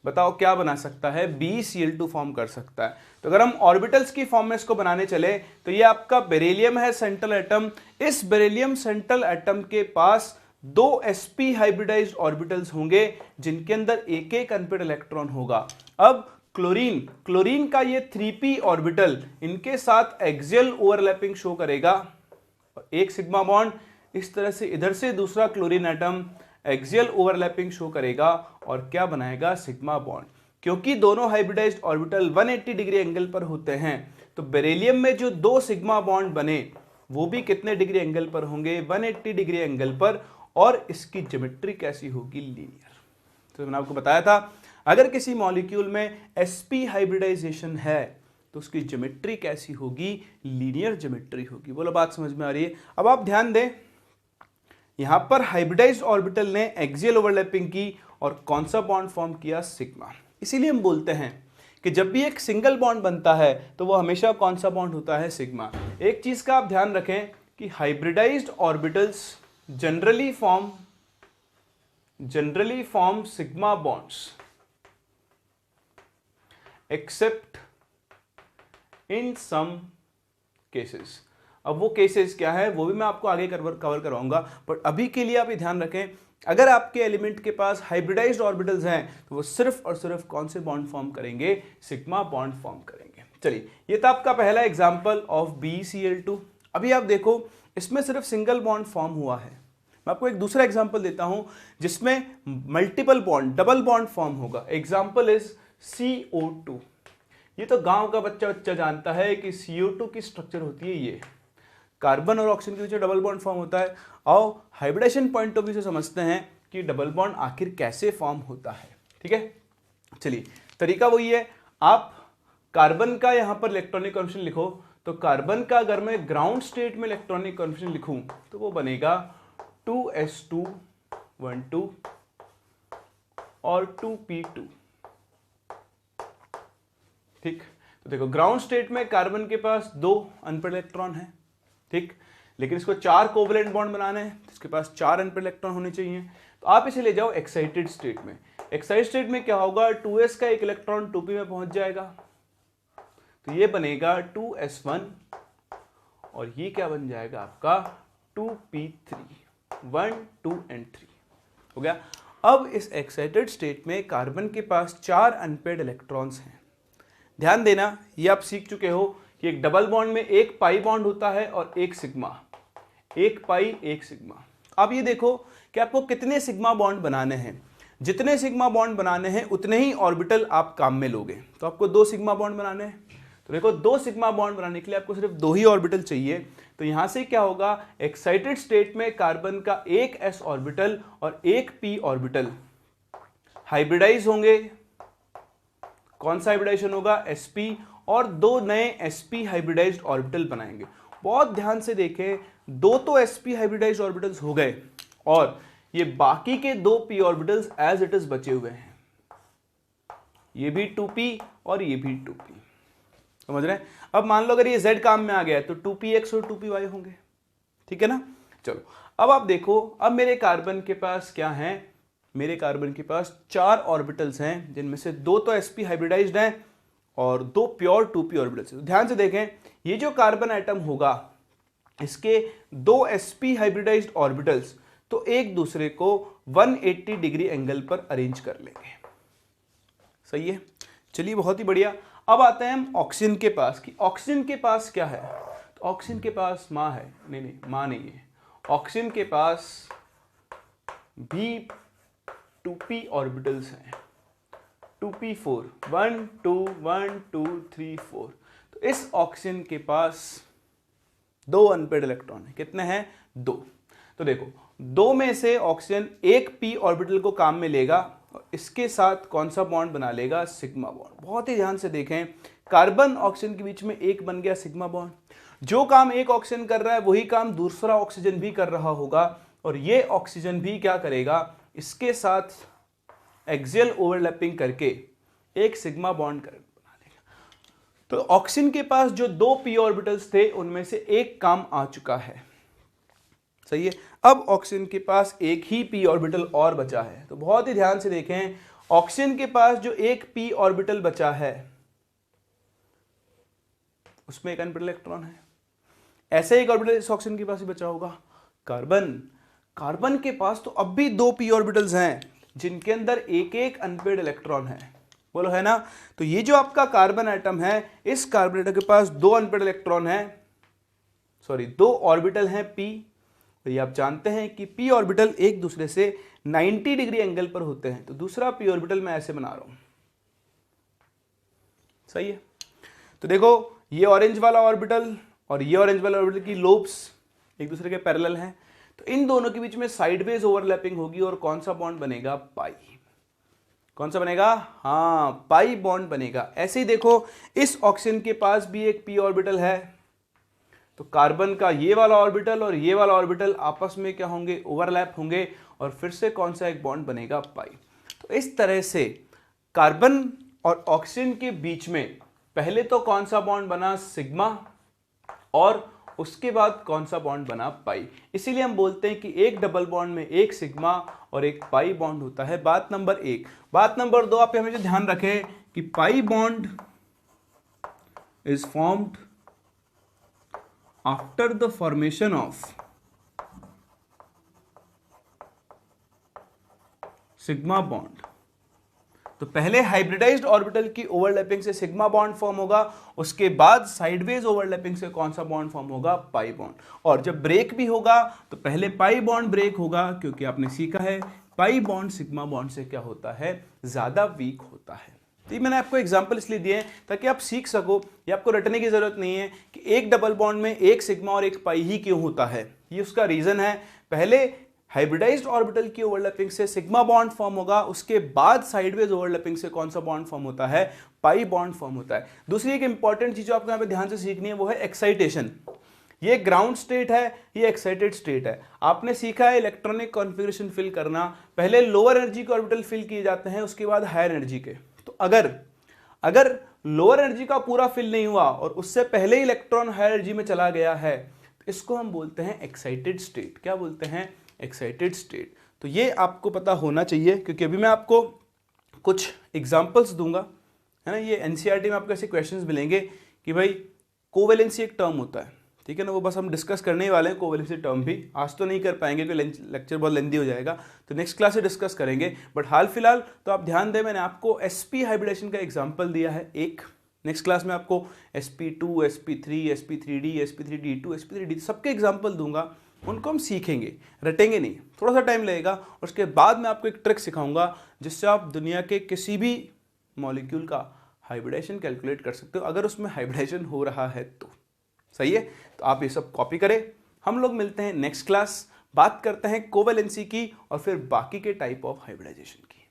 बताओ क्या बना सकता है? BeCl2 फॉर्म कर सकता है। तो अगर हम ऑर्बिटल्स की फॉर्म में इसको बनाने चले, तो ये आपका बेरिलियम है, सेंट्रल एटम। इस बेरिलियम सेंट्रल एटम के पास 2 sp हाइब्रिडाइज्ड ऑर्बिटल्स होंगे जिनके अंदर एक एक अनपेड इलेक्ट्रॉन होगा। अब क्लोरीन का ये 3p ऑर्बिटल इनके साथ एक्सियल ओवरलैपिंग शो करेगा और एक सिग्मा बॉन्ड इस तरह से, इधर से दूसरा chlorine atom axial overlapping show करेगा और क्या बनाएगा? Sigma bond. क्योंकि दोनों हाइब्रिडाइज्ड ऑर्बिटल 180 डिग्री एंगल पर होते हैं, तो बेरिलियम में जो 2 सिग्मा बॉन्ड बने वो भी कितने डिग्री एंगल पर होंगे? 180 डिग्री एंगल पर। और इसकी ज्योमेट्री कैसी होगी? लीनियर। तो मैंने आपको बताया था, अगर किसी मॉलिक्यूल में sp हाइब्रिडाइजेशन है तो उसकी ज्योमेट्री कैसी होगी? लीनियर ज्योमेट्री होगी। बोलो बात समझ में आ रही है? अब आप ध्यान दें, यहां पर हाइब्रिडाइज्ड ऑर्बिटल ने एक्सियल ओवरलैपिंग की और कौन सा बॉन्ड फॉर्म किया? सिग्मा। इसीलिए हम बोलते हैं कि जब भी एक सिंगल बॉन्ड बनता है तो वो हमेशा कौन सा बॉन्ड होता है? सिग्मा। एक चीज का आप ध्यान रखें कि hybridized orbitals generally form sigma bonds except in some cases. अब वो केसेस क्या है वो भी मैं आपको आगे कवर करवाऊंगा, बट अभी के लिए आप ये ध्यान रखें, अगर आपके एलिमेंट के पास हाइब्रिडाइज्ड ऑर्बिटल्स हैं तो वो सिर्फ और सिर्फ कौन से बॉन्ड फॉर्म करेंगे? सिग्मा बॉन्ड फॉर्म करेंगे। चलिए, ये था आपका पहला एग्जांपल ऑफ BeCl2। अभी आप देखो, इसमें सिर्फ सिंगल बॉन्ड फॉर्म हुआ है। मैं आपको एक दूसरा एग्जांपल देता हूं जिसमें multiple bond, double bond form होगा। Example is CO2। ये तो गांव का बच्चा जानता है कि CO2 की स्ट्रक्चर होती है ये, कार्बन और ऑक्सीजन के बीच में डबल बॉन्ड फॉर्म होता है। आओ हाइब्रिडेशन पॉइंट ऑफ व्यू से समझते हैं कि डबल बॉन्ड आखिर कैसे फॉर्म होता है। ठीक है, चलिए, तरीका वही है। आप कार्बन का यहां पर इलेक्ट्रॉनिक कॉन्फिगरेशन लिखो, तो कार्बन का अगर मैं ग्राउंड स्टेट में इलेक्ट्रॉनिक कॉन्फिगरेशन लिखूं तो वो बनेगा 2s2 और 2p2। ठीक, तो देखो ग्राउंड स्टेट में कार्बन के पास 2 अनपेड इलेक्ट्रॉन है, ठीक, लेकिन इसको 4 कोवलेंट बॉन्ड बनाने हैं तो इसके पास 4 अनपेड इलेक्ट्रॉन होने चाहिए। तो आप इसे ले जाओ एक्साइटेड स्टेट में। एक्साइटेड स्टेट में क्या होगा? 2s का एक इलेक्ट्रॉन 2p में पहुंच जाएगा, तो ये बनेगा 2s1 और ये क्या बन जाएगा आपका? 2p3। 1 2 एंड 3 हो गया। अब इस एक्साइटेड स्टेट में कार्बन के पास 4 अनपेयर्ड इलेक्ट्रॉन्स हैं। ध्यान देना, ये आप सीख चुके हो कि एक डबल बॉन्ड में एक पाई बॉन्ड होता है और एक सिग्मा, एक पाई एक सिग्मा। अब ये देखो कि आपको कितने सिग्मा बॉन्ड बनाने हैं। जितने सिग्मा बॉन्ड बनाने हैं उतने ही ऑर्बिटल आप काम में लोगे। तो आपको 2 सिग्मा बॉन्ड बनाने हैं, तो देखो 2 सिग्मा बॉन्ड बनाने के लिए आपको सिर्फ 2 ही ऑर्बिटल चाहिए। तो यहां से क्या होगा, एक्साइटेड स्टेट में कार्बन का एक s ऑर्बिटल और एक p ऑर्बिटल हाइब्रिडाइज होंगे। कौन सा हाइब्रिडाइजेशन होगा, sp, और 2 नए sp हाइब्रिडाइज्ड ऑर्बिटल बनाएंगे। बहुत ध्यान से देखें, 2 तो sp हाइब्रिडाइज्ड ऑर्बिटल्स हो गए और ये बाकी के 2 p orbitals as it is बचे हुए हैं। ये भी 2p और ये भी 2p, समझ रहे हैं। अब मान लो अगर ये z काम में आ गया है तो 2px और 2py होंगे, ठीक है ना। चलो अब आप देखो, अब मेरे कार्बन के पास क्या है, मेरे कार्बन के पास 4 ऑर्बिटल्स हैं, जिनमें से 2 तो sp हाइब्रिडाइज्ड हैं और 2 प्योर 2p ऑर्बिटल्स। ध्यान से देखें, ये जो कार्बन एटम होगा इसके 2 sp हाइब्रिडाइज्ड ऑर्बिटल्स तो एक दूसरे को 180 डिग्री एंगल पर अरेंज कर लेंगे। सही है, चलिए बहुत ही बढ़िया। अब आते हैं हम ऑक्सीजन के पास कि ऑक्सीजन के पास क्या है। तो ऑक्सीजन के पास माँ है, नहीं माँ नहीं है। ऑक्सीजन के पास भी 2p ऑर्बिटल्स हैं, 2p4, 1 2 1 2 3 4। तो इस ऑक्सीजन के पास 2 अनपेयर्ड इलेक्ट्रॉन है। कितने हैं, 2। तो देखो 2 में से ऑक्सीजन एक p ऑर्बिटल को काम में लेगा और इसके साथ कौन सा बॉन्ड बना लेगा, सिग्मा बॉन्ड। बहुत ही ध्यान से देखें, कार्बन ऑक्सीजन के बीच में एक बन गया सिग्मा बॉन्ड। जो काम एक ऑक्सीजन कर रहा है वही काम दूसरा ऑक्सीजन भी कर रहा होगा और ये ऑक्सीजन भी क्या करेगा, इसके साथ एक्सियल ओवरलैपिंग करके एक सिग्मा बॉन्ड बना लेगा। तो ऑक्सीजन के पास जो 2 p ऑर्बिटल्स थे उनमें से एक काम आ चुका है। सही है, अब ऑक्सीजन के पास एक ही p ऑर्बिटल और बचा है। तो बहुत ही ध्यान से देखें, ऑक्सीजन के पास जो एक p ऑर्बिटल बचा है उसमें एक अनपेयर्ड इलेक्ट्रॉन है। ऐसे एक ऑर्बिटल इस ऑक्सीजन के पास ही बचा होगा। कार्बन के पास तो अब भी 2 p ऑर्बिटल्स हैं जिनके अंदर एक एक अनपेयर्ड इलेक्ट्रॉन है, बोलो है ना। तो ये जो आपका कार्बन एटम है, इस कार्बन एटम के पास 2 अनपेयर्ड इलेक्ट्रॉन है, 2 ऑर्बिटल हैं p। तो ये आप जानते हैं कि p ऑर्बिटल एक दूसरे से 90 डिग्री एंगल पर होते हैं। तो दूसरा p ऑर्बिटल मैं ऐसे बना रहा हूं, सही है। तो देखो ये ऑरेंज वाला ऑर्बिटल और ये ऑरेंज वाला ऑर्बिटल की लोब्स एक दूसरे के पैरेलल हैं। तो इन दोनों के बीच में साइडवेज ओवरलैपिंग होगी और कौन सा बॉन्ड बनेगा, पाई। कौन सा बनेगा, हाँ पाई बॉन्ड बनेगा। ऐसे ही देखो इस ऑक्सीजन के पास भी एक p ऑर्बिटल है, तो कार्बन का ये वाला ऑर्बिटल और ये वाला ऑर्बिटल आपस में क्या होंगे, ओवरलैप होंगे और फिर से कौन सा एक बॉन्ड बनेगा, पाई। तो इस तरह से कार्बन और ऑक्सीजन के बीच में पहले तो कौन सा बॉन्ड बना, सिग्मा, और उसके बाद कौन सा बॉन्ड बना, पाई। इसीलिए हम बोलते हैं कि एक डबल बॉन्ड में एक सिग्मा और एक पाई बॉन्ड होता है। बात नंबर 1। बात नंबर 2, आप हमेशा ध्यान रखें कि pi bond is formed after the formation of sigma bond. तो पहले हाइब्रिडाइज्ड ऑर्बिटल की ओवरलैपिंग से सिग्मा बॉन्ड फॉर्म होगा, उसके बाद साइडवेज ओवरलैपिंग से कौन सा बॉन्ड फॉर्म होगा, पाई बॉन्ड। और जब ब्रेक भी होगा तो पहले पाई बॉन्ड ब्रेक होगा, क्योंकि आपने सीखा है पाई बॉन्ड सिग्मा बॉन्ड से क्या होता है, ज्यादा वीक होता है। तो मैंने आपको एग्जांपल इसलिए दिए हैं ताकि आप सीख सको। ये आपको रटने की जरूरत नहीं है कि एक डबल बॉन्ड में एक सिग्मा और एक पाई ही क्यों होता है। ये उसका रीजन है, पहले हाइब्रिडाइज्ड ऑर्बिटल की ओवरलैपिंग से सिग्मा बॉन्ड फॉर्म होगा, उसके बाद साइडवेज ओवरलैपिंग से कौन सा बॉन्ड फॉर्म होता है, पाई बॉन्ड फॉर्म होता है। दूसरी एक इंपॉर्टेंट चीज जो आपको यहाँ पे ध्यान से सीखनी है वो है एक्साइटेशन। ये ग्राउंड स्टेट है, ये एक्साइटेड स्टेट है। आपने सीखा है इलेक्ट्रॉनिक कॉन्फ़िगरेशन फिल करना, पहले लोअर एनर्जी के ऑर्बिटल फिल किए जाते हैं, उसके बाद हायर एनर्जी के। तो अगर लोअर एनर्जी का पूरा फिल नहीं हुआ और उससे पहले ही इलेक्ट्रॉन हायर एनर्जी में चला गया है, तो इसको हम बोलते हैं एक्साइटेड स्टेट। क्या बोलते हैं, एक्साइटेड स्टेट। तो ये आपको पता होना चाहिए, क्योंकि अभी मैं आपको कुछ एग्जांपल्स दूंगा, है ना। ये एनसीईआरटी में आपको ऐसे क्वेश्चंस मिलेंगे कि भाई कोवेलेंसी एक टर्म होता है, ठीक है ना, वो बस हम डिस्कस करने ही वाले हैं कोवेलेंसी टर्म भी, आज तो नहीं कर पाएंगे क्योंकि लेक्चर बहुत लेंदी हो जाएगा, तो नेक्स्ट क्लास से डिस्कस करेंगे। बट हाल फिलहाल तो आप ध्यान दें, मैंने आपको sp हाइब्रिडेशन का एग्जांपल दिया है एक, नेक्स्ट क्लास में आपको sp2, sp3, sp3d, sp3d2, sp3d सबके एग्जांपल दूंगा, उनको हम सीखेंगे, रटेंगे नहीं, थोड़ा सा टाइम लगेगा। उसके बाद मैं आपको एक ट्रिक सिखाऊंगा जिससे आप दुनिया के किसी भी मॉलिक्यूल का हाइब्रिडेशन कैलकुलेट कर सकते हो, अगर उसमें हाइब्रिडेशन हो रहा है तो। सही है, तो आप ये सब कॉपी करें। हम लोग मिलते हैं नेक्स्ट क्लास, बात करते हैं कोवेलेंसी की और फिर बाकी के टाइप ऑफ हाइब्रिडाइजेशन की।